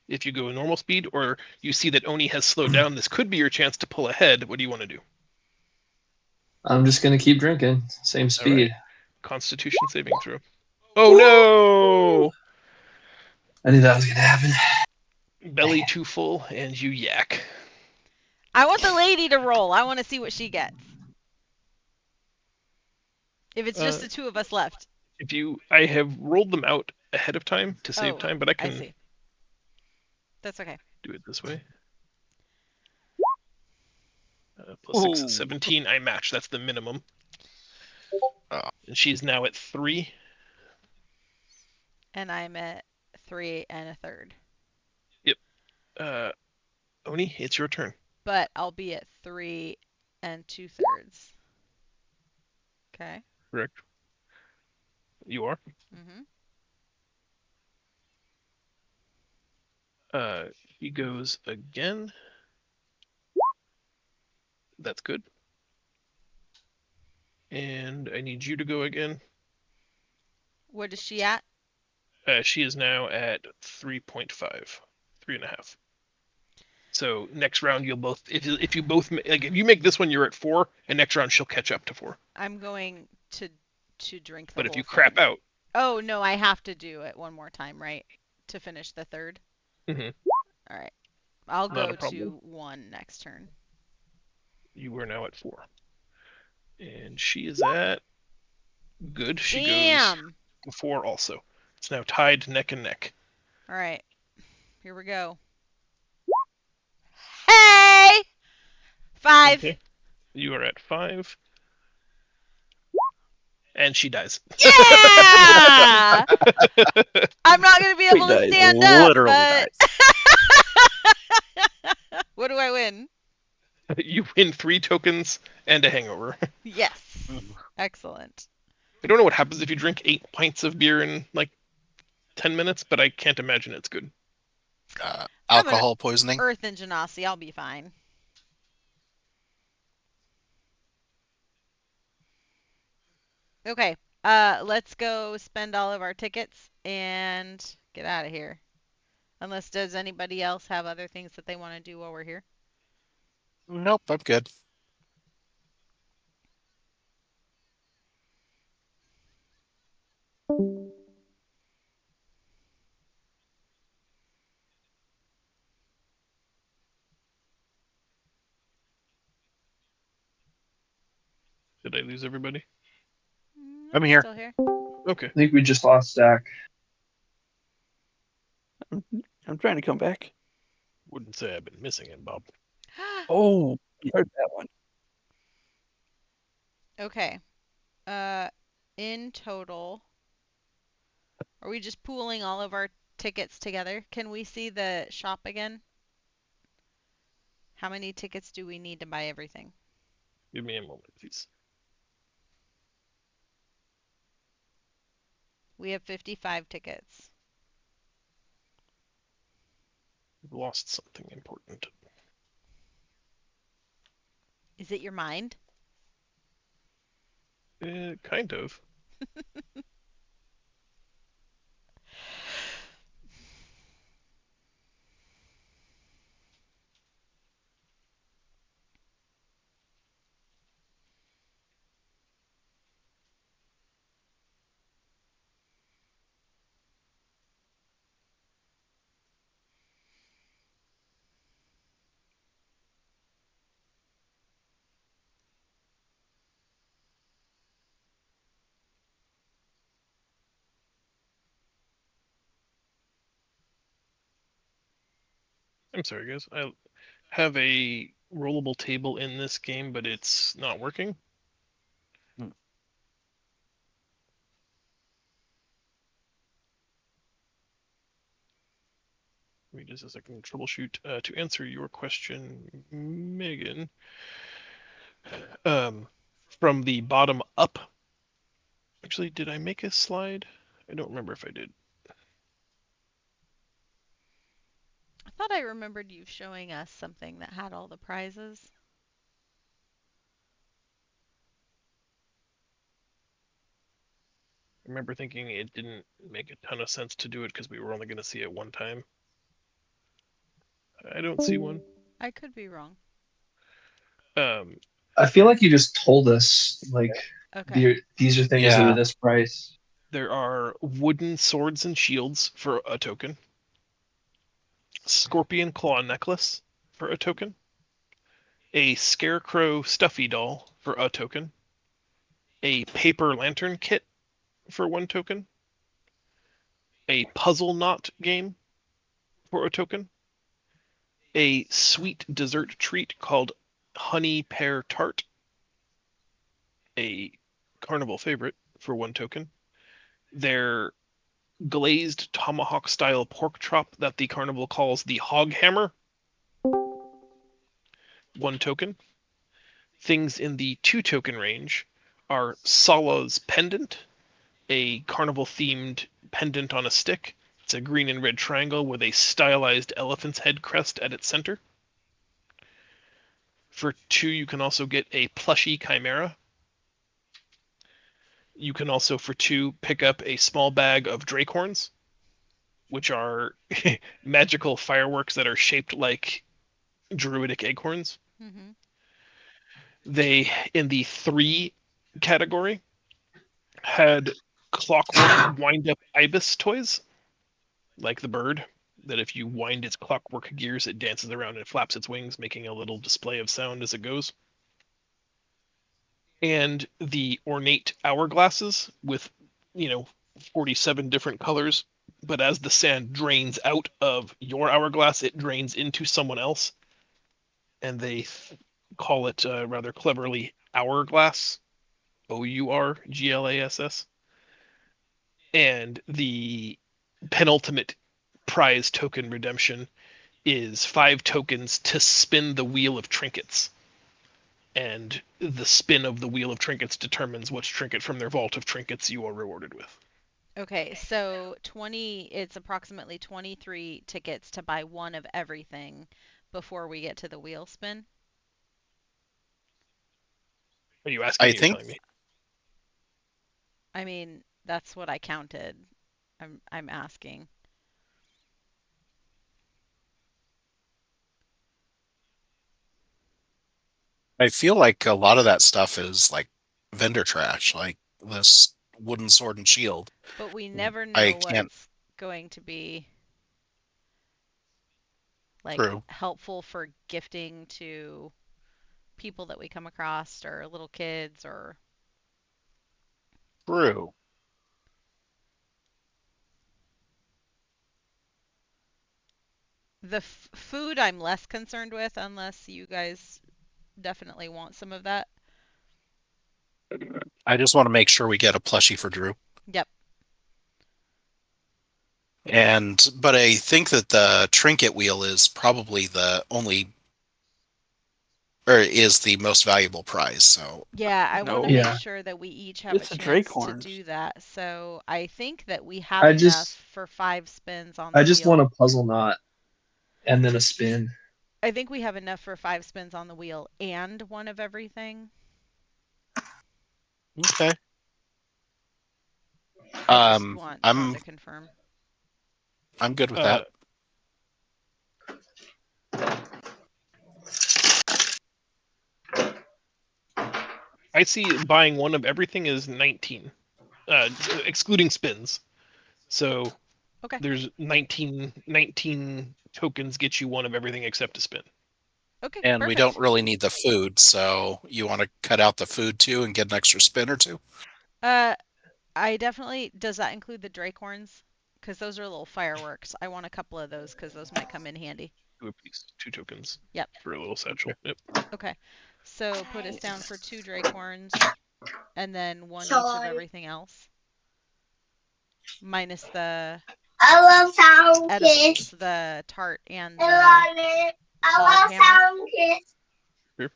S3: If you go normal speed, or you see that Oni has slowed down, this could be your chance to pull ahead. What do you want to do?
S6: I'm just gonna keep drinking. Same speed.
S3: Constitution saving throw. Oh no!
S6: I knew that was gonna happen.
S3: Belly too full, and you yak.
S1: I want the lady to roll. I want to see what she gets. If it's just the two of us left.
S3: I have rolled them out ahead of time to save
S1: Oh,
S3: time, but I
S1: I
S3: can
S1: see. That's okay.
S3: do it this way. Plus 6
S2: Ooh.
S3: is 17. I match. That's the minimum.
S2: Oh.
S3: And she's now at 3.
S1: And I'm at 3 1/3.
S3: Yep. Oni, it's your turn.
S1: But I'll be at 3 2/3. Okay.
S3: Correct. You are.
S1: Mm-hmm.
S3: He goes again. That's good. And I need you to go again.
S1: What is she at?
S3: She is now at 3.5, 3.5. So next round you'll both, if you both like, if you make this one, you're at 4, and next round she'll catch up to 4.
S1: I'm going to drink the
S3: But
S1: whole
S3: if you
S1: thing.
S3: crap out,
S1: Oh no, I have to do it one more time, right? To finish the third.
S3: Mhm.
S1: All right. I'll
S3: Not a
S1: go
S3: problem.
S1: to 1 next turn.
S3: You are now at 4, and she is at good. She
S1: Damn.
S3: goes to 4 also. It's now tied neck and neck.
S1: All right. Here we go. Hey! 5.
S3: Okay. You are at 5, and she dies.
S1: Yeah! I'm not going to be able to
S4: dies.
S1: stand up,
S2: Literally
S1: but...
S2: dies.
S1: What do I win?
S3: You win 3 tokens and a hangover.
S1: Yes. Excellent.
S3: I don't know what happens if you drink 8 pints of beer in like 10 minutes, but I can't imagine it's good.
S2: Alcohol poisoning.
S1: Earth and Genasi, I'll be fine. Okay. Let's go spend all of our tickets and get out of here. Unless does anybody else have other things that they want to do while we're here?
S2: Nope, I'm good.
S3: Did I lose everybody?
S2: I'm here.
S1: Still here.
S3: Okay.
S6: I think we just lost Zach.
S4: I'm trying to come back.
S3: Wouldn't say I've been missing it, Bob.
S4: Oh, you heard that one.
S1: Okay. In total, are we just pooling all of our tickets together? Can we see the shop again? How many tickets do we need to buy everything?
S3: Give me a moment, please.
S1: We have 55 tickets.
S3: We've lost something important.
S1: Is it your mind?
S3: Kind of. I'm sorry, guys. I have a rollable table in this game, but it's not working. me just a second troubleshoot to answer your question, Megan. From the bottom up. Actually, did I make a slide? I don't remember if I did.
S1: I thought I remembered you showing us something that had all the prizes.
S3: I remember thinking it didn't make a ton of sense to do it because we were only going to see it one time. I don't see one.
S1: I could be wrong.
S3: Um,
S6: I feel like you just told us like
S1: Okay.
S6: these are things that are
S2: Yeah.
S6: this price.
S3: there are wooden swords and shields for a token. Scorpion claw necklace for a token. A scarecrow stuffy doll for a token. A paper lantern kit for one token. A puzzle knot game for a token. A sweet dessert treat called honey pear tart. A carnival favorite for one token. Their glazed tomahawk style pork chop that the carnival calls the hog hammer, one token. Things in the 2 token range are Sala's pendant, a carnival themed pendant on a stick. It's a green and red triangle with a stylized elephant's head crest at its center. For 2, you can also get a plushy chimera. You can also, for 2, pick up a small bag of drake horns, which are magical fireworks that are shaped like druidic acorns.
S1: Mm-hmm.
S3: They, in the 3 category, had clockwork wind up ibis toys, like the bird, that if you wind its clockwork gears, it dances around and flaps its wings, making a little display of sound as it goes. And the ornate hourglasses with, 47 different colors. But as the sand drains out of your hourglass, it drains into someone else. And they call it rather cleverly hourglass, Ourglass. And the penultimate prize token redemption is 5 tokens to spin the wheel of trinkets. And the spin of the wheel of trinkets determines which trinket from their vault of trinkets you are rewarded with.
S1: Okay, so it's approximately 23 tickets to buy one of everything before we get to the wheel spin.
S3: Are you asking
S2: I
S3: me or
S2: think
S3: telling me?
S1: I mean, that's what I counted. I'm asking.
S2: I feel like a lot of that stuff is like vendor trash, like this wooden sword and shield.
S1: But we never
S2: I
S1: know
S2: can't
S1: what's going to be like
S2: True.
S1: helpful for gifting to people that we come across or little kids or
S2: True.
S1: the food I'm less concerned with unless you guys definitely want some of that.
S2: I just want to make sure we get a plushie for Drew.
S1: Yep.
S2: But I think that the trinket wheel is probably the only or is the most valuable prize. So
S1: Yeah, I want to
S4: No,
S1: make
S6: Yeah.
S1: sure that we each have a
S4: it's the Drake
S1: chance to
S4: horns.
S1: do that. So I think that we have
S6: I
S1: enough
S6: just
S1: for 5 spins on
S6: I
S1: the
S6: just want
S1: wheel.
S6: a puzzle knot and then a spin.
S1: I think we have enough for 5 spins on the wheel and one of everything.
S2: okay.
S1: I just want
S2: I'm
S1: to confirm.
S2: good with
S3: Uh,
S2: that.
S3: I see buying one of everything is 19, excluding spins. So
S1: Okay,
S3: there's 19 tokens get you one of everything except a spin.
S1: okay,
S2: And we don't
S1: perfect.
S2: really need the food, so you want to cut out the food too and get an extra spin or two?
S1: Uh, I definitely, does that include the Drake horns? Because those are little fireworks. I want a couple of those because those might come in handy.
S3: 2 apiece, 2 tokens
S1: Yep.
S3: for a little satchel.
S2: Okay.
S3: Yep.
S1: Okay. So put us down for 2 Drake horns and then one each of
S7: Sorry.
S1: everything else. Minus the
S7: I love sound
S1: edibles,
S7: kiss.
S1: the tart and
S7: I
S1: the
S7: love it.
S1: clog
S7: I love
S1: hammer.
S7: sound kiss.
S3: Sure.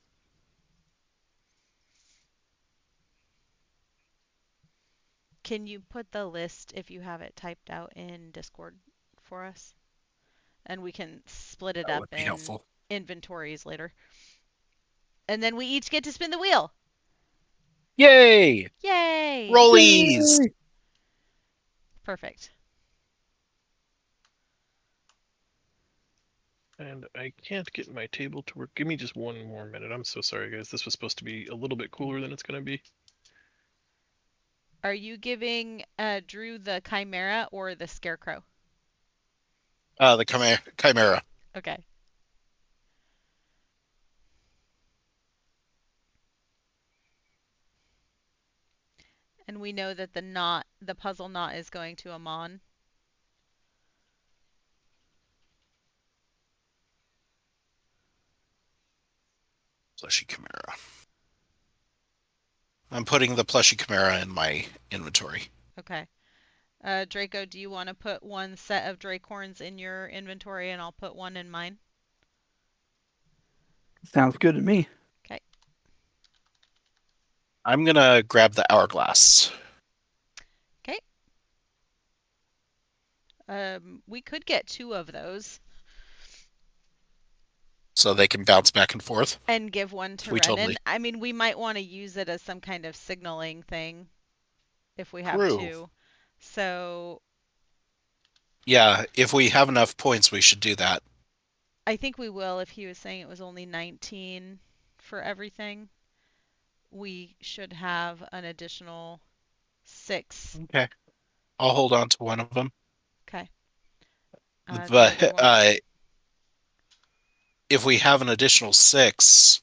S1: Can you put the list if you have it typed out in Discord for us? And we can split it
S2: That
S1: up
S2: would be
S1: in
S2: helpful.
S1: inventories later. And then we each get to spin the wheel.
S2: Yay!
S1: Yay!
S2: Rollies!
S4: Yay!
S1: Perfect.
S3: And I can't get my table to work. Give me just one more minute. I'm so sorry, guys. This was supposed to be a little bit cooler than it's going to be.
S1: Are you giving Drew the Chimera or the Scarecrow?
S2: The Chimera.
S1: Okay. And we know that the puzzle knot is going to Amon.
S2: Plushy Chimera. I'm putting the plushy Chimera in my inventory.
S1: Okay. Draco, do you want to put one set of Dracorns in your inventory and I'll put one in mine?
S4: Sounds good to me.
S1: Okay.
S2: I'm gonna grab the hourglass.
S1: Okay. We could get 2 of those
S2: So they can bounce back and forth.
S1: and give one to
S2: We
S1: Renan.
S2: totally.
S1: I mean, we might want to use it as some kind of signaling thing if we have
S2: True.
S1: 2. So
S2: Yeah, if we have enough points, we should do that.
S1: I think we will if he was saying it was only 19 for everything. We should have an additional 6.
S2: Okay. I'll hold on to one of them.
S1: Okay. The other
S2: But
S1: one.
S2: if we have an additional 6,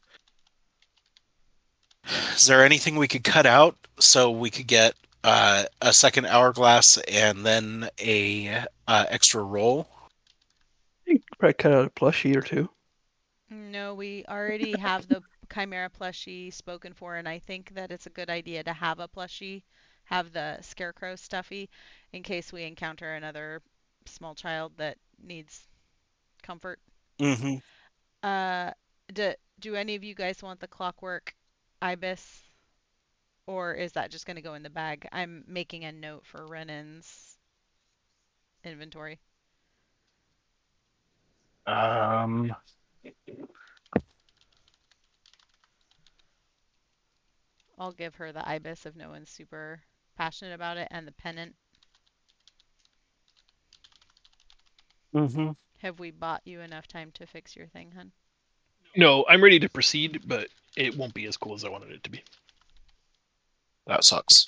S2: is there anything we could cut out so we could get a second hourglass and then a extra roll?
S4: You could probably cut out a plushie or 2.
S1: No, we already have the Chimera plushie spoken for, and I think that it's a good idea to have a plushie, have the Scarecrow stuffy, in case we encounter another small child that needs comfort.
S2: Mm-hmm.
S1: Uh, do any of you guys want the Clockwork Ibis, or is that just going to go in the bag? I'm making a note for Renan's inventory.
S2: Um,
S1: I'll give her the Ibis if no one's super passionate about it, and the pennant.
S2: mm-hmm.
S1: Have we bought you enough time to fix your thing, hun?
S3: No, I'm ready to proceed, but it won't be as cool as I wanted it to be.
S2: That sucks.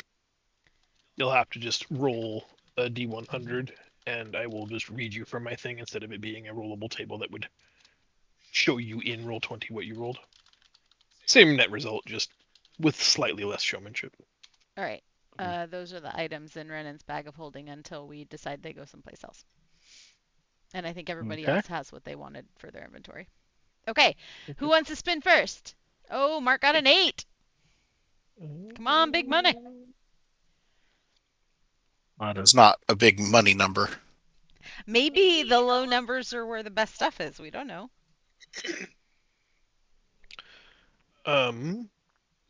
S3: You'll have to just roll a D100, and I will just read you from my thing instead of it being a rollable table that would show you in Roll20 what you rolled. Same net result, just with slightly less showmanship.
S1: All right. Those are the items in Renan's bag of holding until we decide they go someplace else. And I think everybody
S2: Okay.
S1: else has what they wanted for their inventory. Okay. Who wants to spin first? Oh, Mark got an 8. Come on, big money.
S2: That is not a big money number.
S1: Maybe the low numbers are where the best stuff is. We don't know.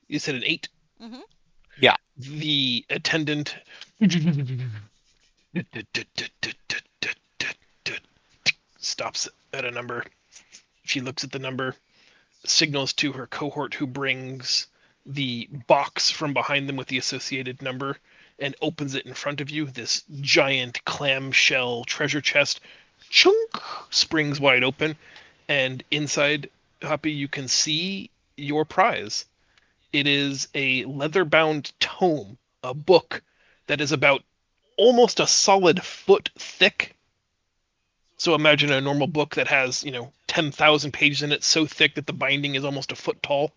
S3: You said an 8.
S1: Mhm.
S2: Yeah.
S3: The attendant stops at a number. She looks at the number, signals to her cohort who brings the box from behind them with the associated number, and opens it in front of you. This giant clamshell treasure chest, chunk, springs wide open, and inside, Hoppy, you can see your prize. It is a leather-bound tome, a book that is about almost a solid foot thick. So imagine a normal book that has, 10,000 pages in it, so thick that the binding is almost a foot tall.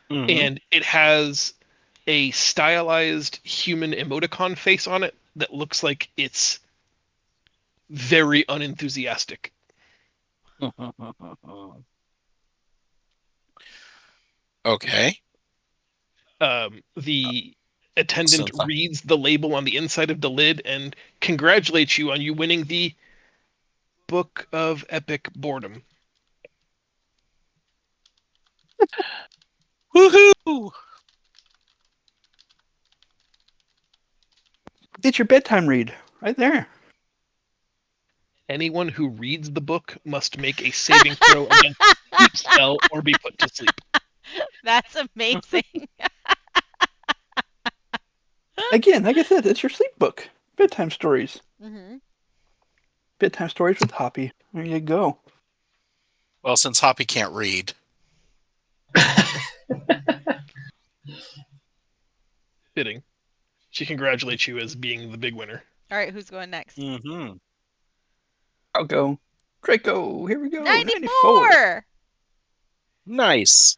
S2: Mm-hmm.
S3: And it has a stylized human emoticon face on it that looks like it's very unenthusiastic.
S2: Okay.
S3: The attendant
S2: Excellent.
S3: reads the label on the inside of the lid and congratulates you on you winning the Book of Epic Boredom.
S2: Woohoo!
S4: It's your bedtime read right there.
S3: Anyone who reads the book must make a saving throw against a sleep spell or be put to sleep.
S1: That's amazing.
S4: Again, like I said, it's your sleep book. Bedtime stories.
S1: hmm
S4: Bedtime stories with Hoppy. There you go.
S2: Well, since Hoppy can't read.
S3: Fitting. She congratulates you as being the big winner.
S1: All right, who's going next?
S2: Mm-hmm.
S4: I'll go. Draco, here we go. 94.
S1: 94.
S2: Nice.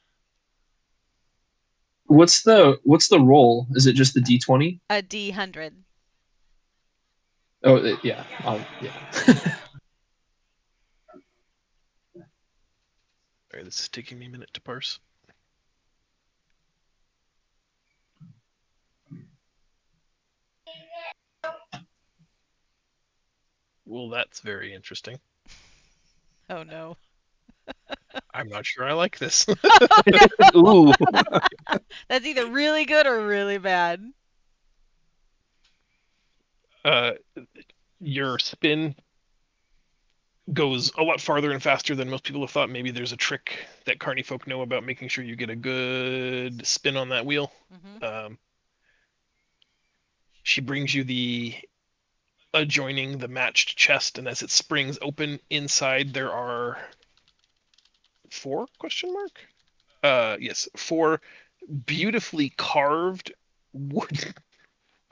S6: What's the roll? Is it just the D20?
S1: A D100.
S6: Oh yeah, yeah.
S3: Sorry, this is taking me a minute to parse. Well, that's very interesting.
S1: Oh no.
S3: I'm not sure I like this.
S4: Ooh.
S1: That's either really good or really bad.
S3: Your spin goes a lot farther and faster than most people have thought. Maybe there's a trick that Carney folk know about making sure you get a good spin on that wheel.
S1: hmm
S3: She brings you the adjoining the matched chest, and as it springs open inside, there are 4 question mark? Yes, 4 beautifully carved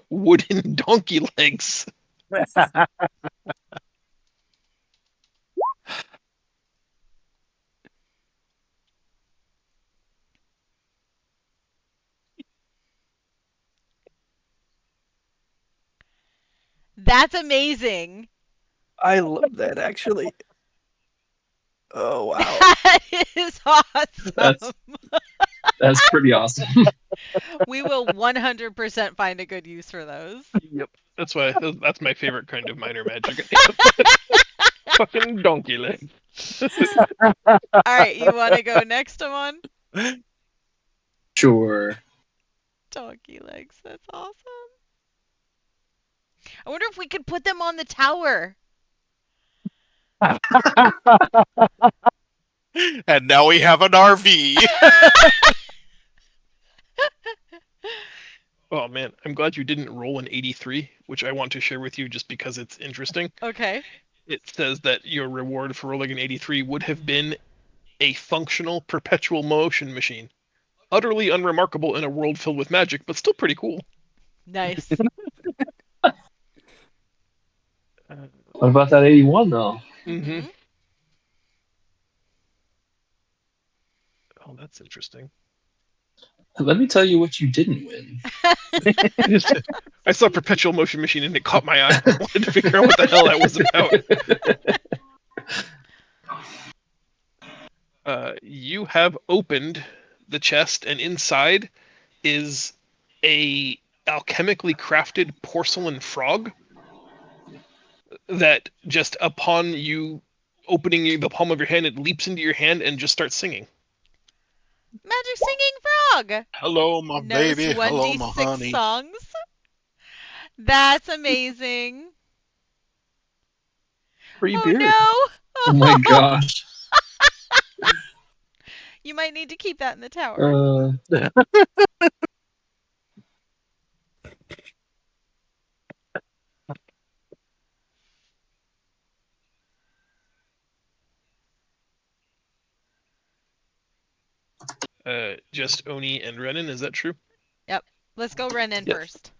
S3: wooden donkey legs.
S1: That's amazing.
S4: I love that, actually. Oh, wow.
S1: That is
S6: That's
S1: awesome.
S6: that's pretty awesome.
S1: We will 100% find a good use for those.
S3: Yep. That's my favorite kind of minor magic. Fucking donkey leg.
S1: All right, you want to go next one?
S6: Sure.
S1: Donkey legs. That's awesome. I wonder if we could put them on the tower.
S2: And now we have an RV.
S3: Oh man, I'm glad you didn't roll an 83, which I want to share with you just because it's interesting.
S1: Okay.
S3: It says that your reward for rolling an 83 would have been a functional perpetual motion machine. Utterly unremarkable in a world filled with magic, but still pretty cool.
S1: Nice.
S6: What about that 81 though?
S3: Mm-hmm. Oh, that's interesting.
S6: Let me tell you what you didn't win.
S3: I saw perpetual motion machine and it caught my eye. I wanted to figure out what the hell that was about. You have opened the chest, and inside is a alchemically crafted porcelain frog that just upon you opening the palm of your hand, it leaps into your hand and just starts singing.
S1: Magic singing frog.
S2: Hello, my
S1: Knows
S2: baby. Hello, my
S1: 1d6
S2: honey.
S1: songs. That's amazing.
S4: Free
S1: Oh
S4: beer.
S6: Oh my
S1: no.
S6: gosh.
S1: You might need to keep that in the tower.
S3: Just Oni and Renan, is that true?
S1: Yep. Let's go run in
S4: Yes.
S1: first.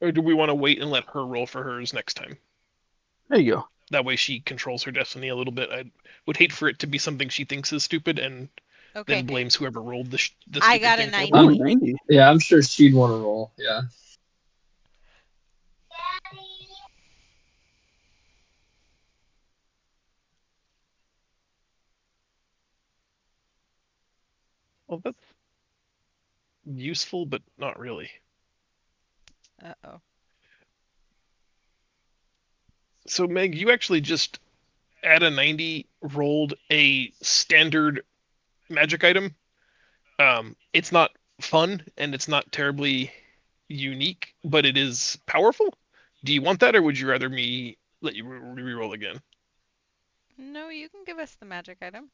S3: Or do we want to wait and let her roll for hers next time?
S4: There you go.
S3: That way she controls her destiny a little bit. I would hate for it to be something she thinks is stupid and
S1: Okay.
S3: then blames whoever rolled the
S1: I
S3: stupid
S1: got a
S3: thing for her.
S1: 90.
S4: Ooh, 90.
S6: Yeah, I'm sure she'd want to roll. Yeah.
S3: Well, that's useful, but not really.
S1: Uh-oh.
S3: So Meg, you actually just at a 90 rolled a standard magic item. It's not fun and it's not terribly unique, but it is powerful. Do you want that, or would you rather me let you re-roll again?
S1: No, you can give us the magic item.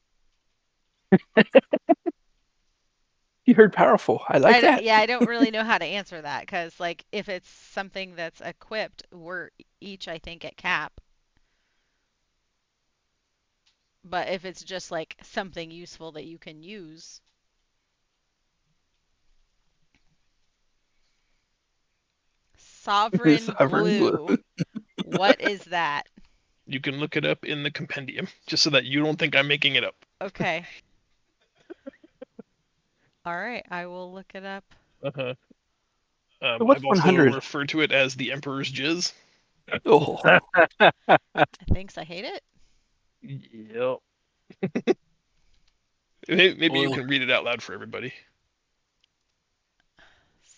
S4: You heard powerful. I like that.
S1: Yeah, I don't really know how to answer that because, like, if it's something that's equipped, we're each, I think, at cap. But if it's just like something useful that you can use, sovereign
S4: Sovereign glue.
S1: glue. What is that?
S3: You can look it up in the compendium, just so that you don't think I'm making it up.
S1: Okay. All right, I will look it up.
S3: Uh-huh.
S4: What's
S3: I've also
S4: 100?
S3: referred to it as the Emperor's Jizz.
S4: Oh,
S1: Thanks, I hate it.
S3: Yep. Maybe you
S2: Well,
S3: can read it out loud for everybody.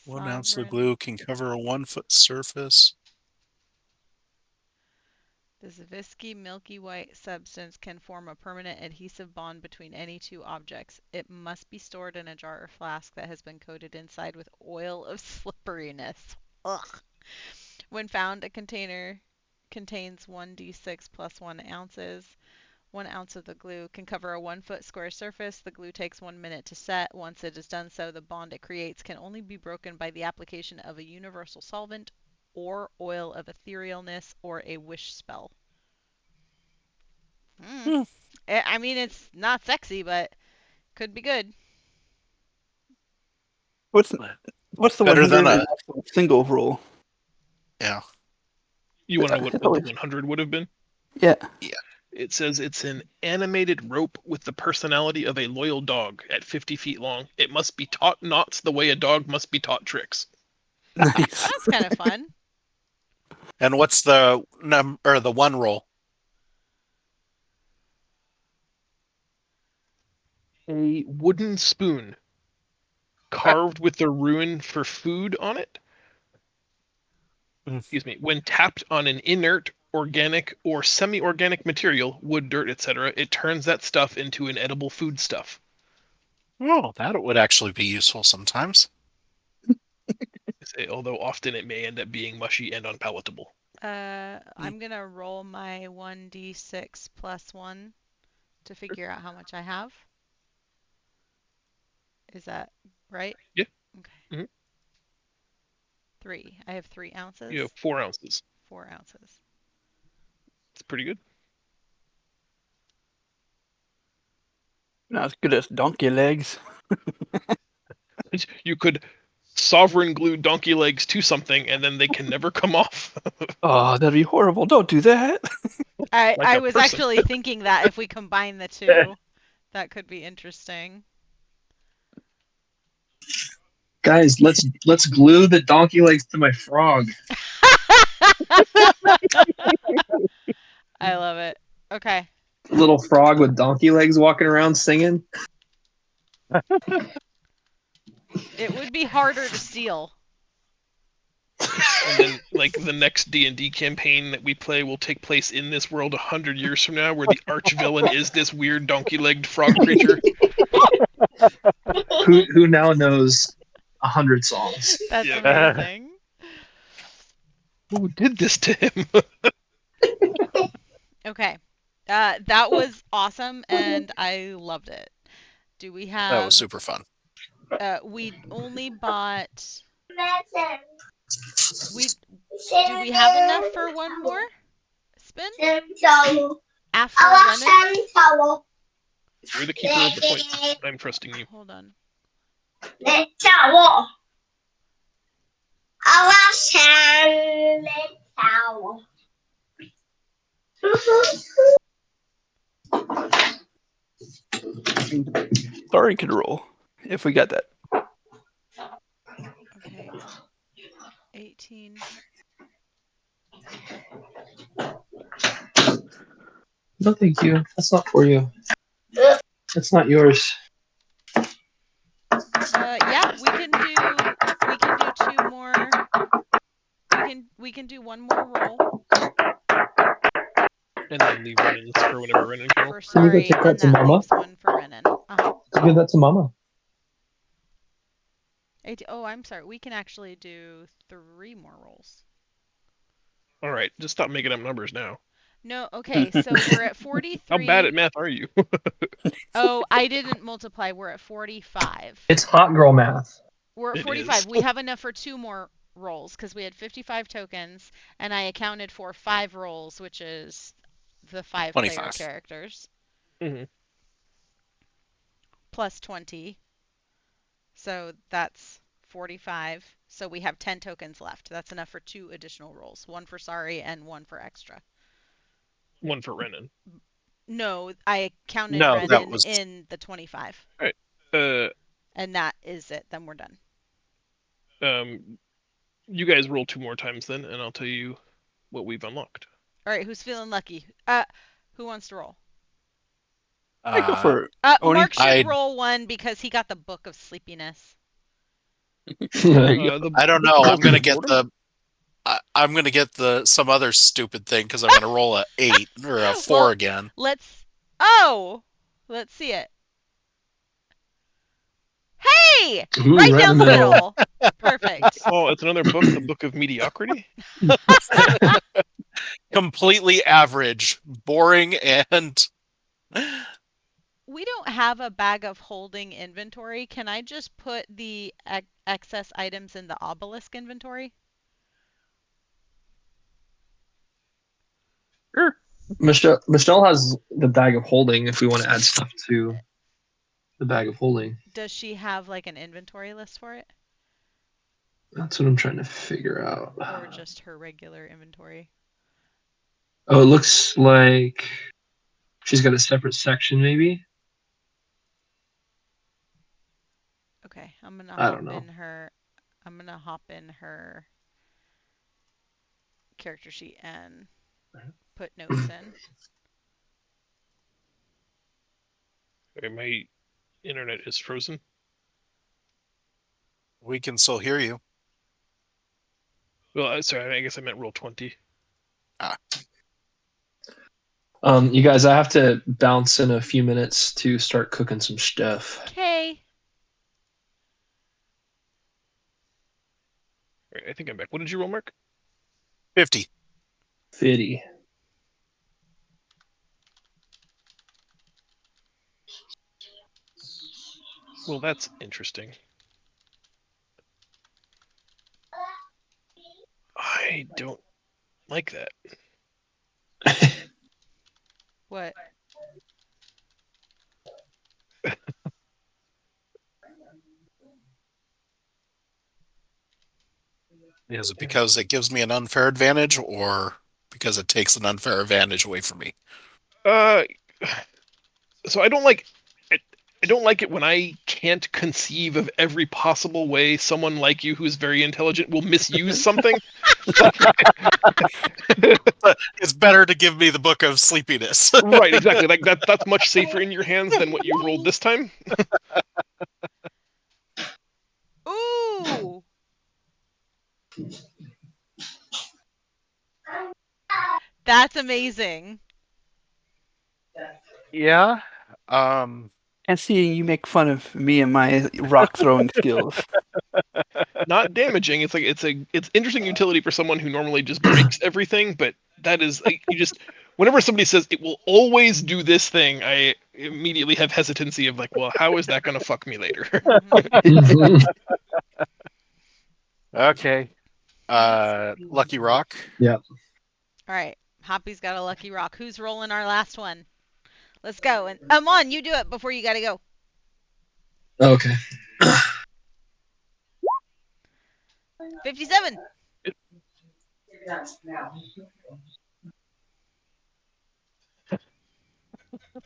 S2: 1 ounce of
S1: Sovereign.
S2: glue can cover a 1 foot surface.
S1: This viscous, milky white substance can form a permanent adhesive bond between any two objects. It must be stored in a jar or flask that has been coated inside with oil of slipperiness. Ugh. When found, a container contains 1d6 plus 1 ounces. 1 ounce of the glue can cover a 1 foot square surface. The glue takes 1 minute to set. Once it is done so, the bond it creates can only be broken by the application of a universal solvent or oil of etherealness or a wish spell.
S2: Hmm.
S1: I mean, it's not sexy, but could be good.
S4: what's the
S2: Better
S4: 100
S2: than
S4: and
S2: a
S4: also single roll?
S2: yeah.
S3: You want to know what the
S4: Always-
S3: 100 would have been?
S4: Yeah.
S3: It says it's an animated rope with the personality of a loyal dog at 50 feet long. It must be taught knots the way a dog must be taught tricks.
S4: Nice.
S1: That's kind of fun.
S2: And what's the the one roll?
S3: A wooden spoon carved with the rune for food on it. Excuse me. When tapped on an inert, organic, or semi-organic material, wood, dirt, etc., it turns that stuff into an edible food stuff.
S2: Oh, that would actually be useful sometimes.
S3: Although often it may end up being mushy and unpalatable.
S1: I'm gonna roll my 1d6 plus 1 to figure out how much I have. Is that right?
S3: Yeah.
S1: Okay.
S3: Mhm.
S1: 3. I have 3 ounces.
S3: You have 4 ounces.
S1: 4 ounces.
S3: It's pretty good.
S4: Not as good as donkey legs.
S3: You could sovereign glue donkey legs to something and then they can never come off.
S4: Oh, that'd be horrible. Don't do that.
S1: I
S3: Like
S1: I
S3: a
S1: was
S3: person.
S1: actually thinking that if we combine the two, that could be interesting.
S6: Guys, let's glue the donkey legs to my frog.
S1: I love it. Okay.
S6: Little frog with donkey legs walking around singing.
S1: It would be harder to steal.
S3: And then, like, the next D&D campaign that we play will take place in this world 100 years from now, where the arch villain is this weird donkey-legged frog creature.
S6: Who now knows 100 songs.
S1: That's
S3: Yeah.
S1: amazing.
S3: Who did this to him?
S1: Okay. That was awesome and I loved it. Do we
S2: That
S1: have
S2: was super fun.
S1: we only bought we do we have enough for one more spin after running?
S3: You're the keeper of the points. I'm trusting you.
S1: Hold on.
S4: Sorry, could roll if we got that.
S1: Okay. 18.
S6: No, thank you. That's not for you. That's not yours.
S1: Yeah, we can do 2 more. we can do one more roll
S3: And then leave Renan's for whenever Renan can roll.
S1: for
S6: Can you go
S1: sorry,
S6: take that
S1: and
S6: to
S1: that
S6: Mama?
S1: leaves one for Renan.
S6: Give that to Mama.
S1: Oh, I'm sorry. We can actually do 3 more rolls.
S3: All right, just stop making up numbers now.
S1: No, okay, so we're at 43.
S3: How bad at math are you?
S1: Oh, I didn't multiply. We're at 45.
S6: It's hot girl math.
S1: We're at
S3: It
S1: 45.
S3: is.
S1: We have enough for 2 more rolls because we had 55 tokens, and I accounted for 5 rolls, which is the 5-player
S2: 25.
S1: characters,
S3: Mhm.
S1: plus 20. So that's 45. So we have 10 tokens left. That's enough for 2 additional rolls. 1 for sorry and 1 for extra.
S3: One for Renan.
S1: No, I counted
S2: No, that
S1: Renan
S2: was
S1: in the 25.
S3: Uh,
S1: And that is it. Then we're done.
S3: you guys roll 2 more times then, and I'll tell you what we've unlocked.
S1: All right, who's feeling lucky? Who wants to roll?
S4: I go for it. Oni?
S1: Mark should
S2: I'd-
S1: roll 1 because he got the Book of Sleepiness.
S3: The
S2: I don't know. I'm gonna get
S3: order?
S2: I'm gonna get some other stupid thing because I'm gonna roll a 8 or a 4
S1: Well,
S2: again.
S1: Let's see it. Hey!
S6: Ooh,
S1: Right
S6: right
S1: down
S6: in
S1: the
S6: the middle.
S1: middle. Perfect.
S3: Oh, it's another book, the Book of Mediocrity.
S2: Completely average, boring, and
S1: We don't have a bag of holding inventory. Can I just put the excess items in the obelisk inventory?
S4: Sure.
S6: Michelle has the bag of holding if we want to add stuff to the bag of holding.
S1: Does she have like an inventory list for it?
S6: That's what I'm trying to figure out.
S1: Or just her regular inventory?
S6: Oh, it looks like she's got a separate section, maybe.
S1: Okay, I'm gonna
S6: I
S1: hop
S6: don't know.
S1: in her. I'm gonna hop in her character sheet and put notes in.
S3: Okay, my internet is frozen.
S2: we can still hear you.
S3: Well, sorry, I guess I meant roll 20.
S6: You guys, I have to bounce in a few minutes to start cooking some stuff.
S1: Okay.
S3: All right, I think I'm back. What did you roll, Mark?
S2: 50.
S6: Fitty.
S3: Well, that's interesting. I don't like that.
S1: What?
S2: Is it because it gives me an unfair advantage, or because it takes an unfair advantage away from me?
S3: So I don't like I don't like it when I can't conceive of every possible way someone like you who's very intelligent will misuse something.
S2: It's better to give me the Book of Sleepiness.
S3: Right, exactly. Like that's much safer in your hands than what you rolled this time.
S1: Ooh! That's amazing.
S2: Yeah.
S4: And seeing you make fun of me and my rock throwing skills.
S3: Not damaging. It's interesting utility for someone who normally just breaks everything, but that is like, you just whenever somebody says it will always do this thing, I immediately have hesitancy of like, well, how is that going to fuck me later?
S1: Mhm.
S2: Okay. Lucky Rock.
S6: Yeah.
S1: All right. Hoppy's got a lucky rock. Who's rolling our last one? Let's go. And Amon, you do it before you gotta go.
S6: Okay.
S1: 57.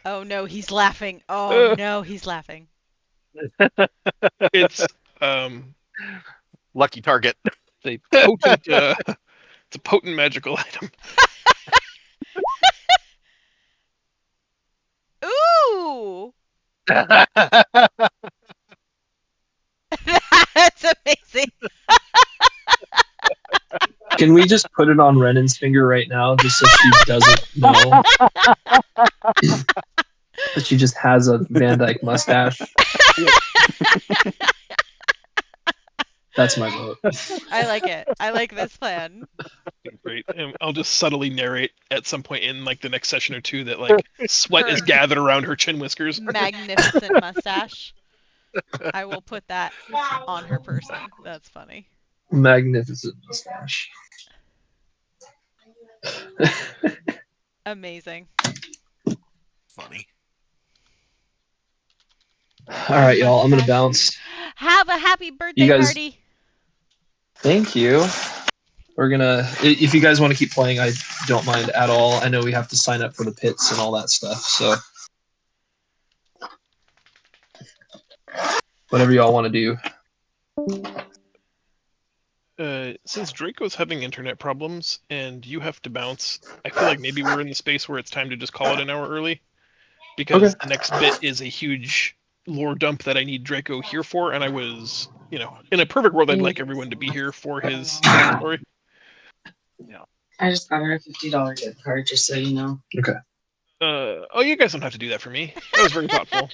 S1: Oh no, he's laughing. Oh no, he's laughing.
S3: It's
S2: Lucky target.
S3: a potent it's a potent magical item.
S1: Ooh! That's amazing.
S6: Can we just put it on Renan's finger right now, just so she doesn't know that she just has a Van Dyke mustache? That's my vote.
S1: I like it. I like this plan.
S3: Great. And I'll just subtly narrate at some point in like the next session or two that like sweat is gathered around her chin whiskers.
S1: Magnificent mustache. I will put that on her person. That's funny.
S6: Magnificent mustache.
S1: Amazing.
S2: Funny.
S6: All right, y'all. I'm gonna bounce.
S1: Have a happy birthday
S6: You guys-
S1: party.
S6: Thank you. We're gonna. If you guys want to keep playing, I don't mind at all. I know we have to sign up for the pits and all that stuff. So whatever y'all want to do.
S3: Since Draco's having internet problems and you have to bounce, I feel like maybe we're in the space where it's time to just call it an hour early. Because
S6: Okay.
S3: the next bit is a huge lore dump that I need Draco here for, and I was, in a perfect world, I'd like everyone to be here for his story.
S8: I just got her a $50 gift card, just so you know.
S6: Okay.
S3: Oh, you guys don't have to do that for me. That was very thoughtful.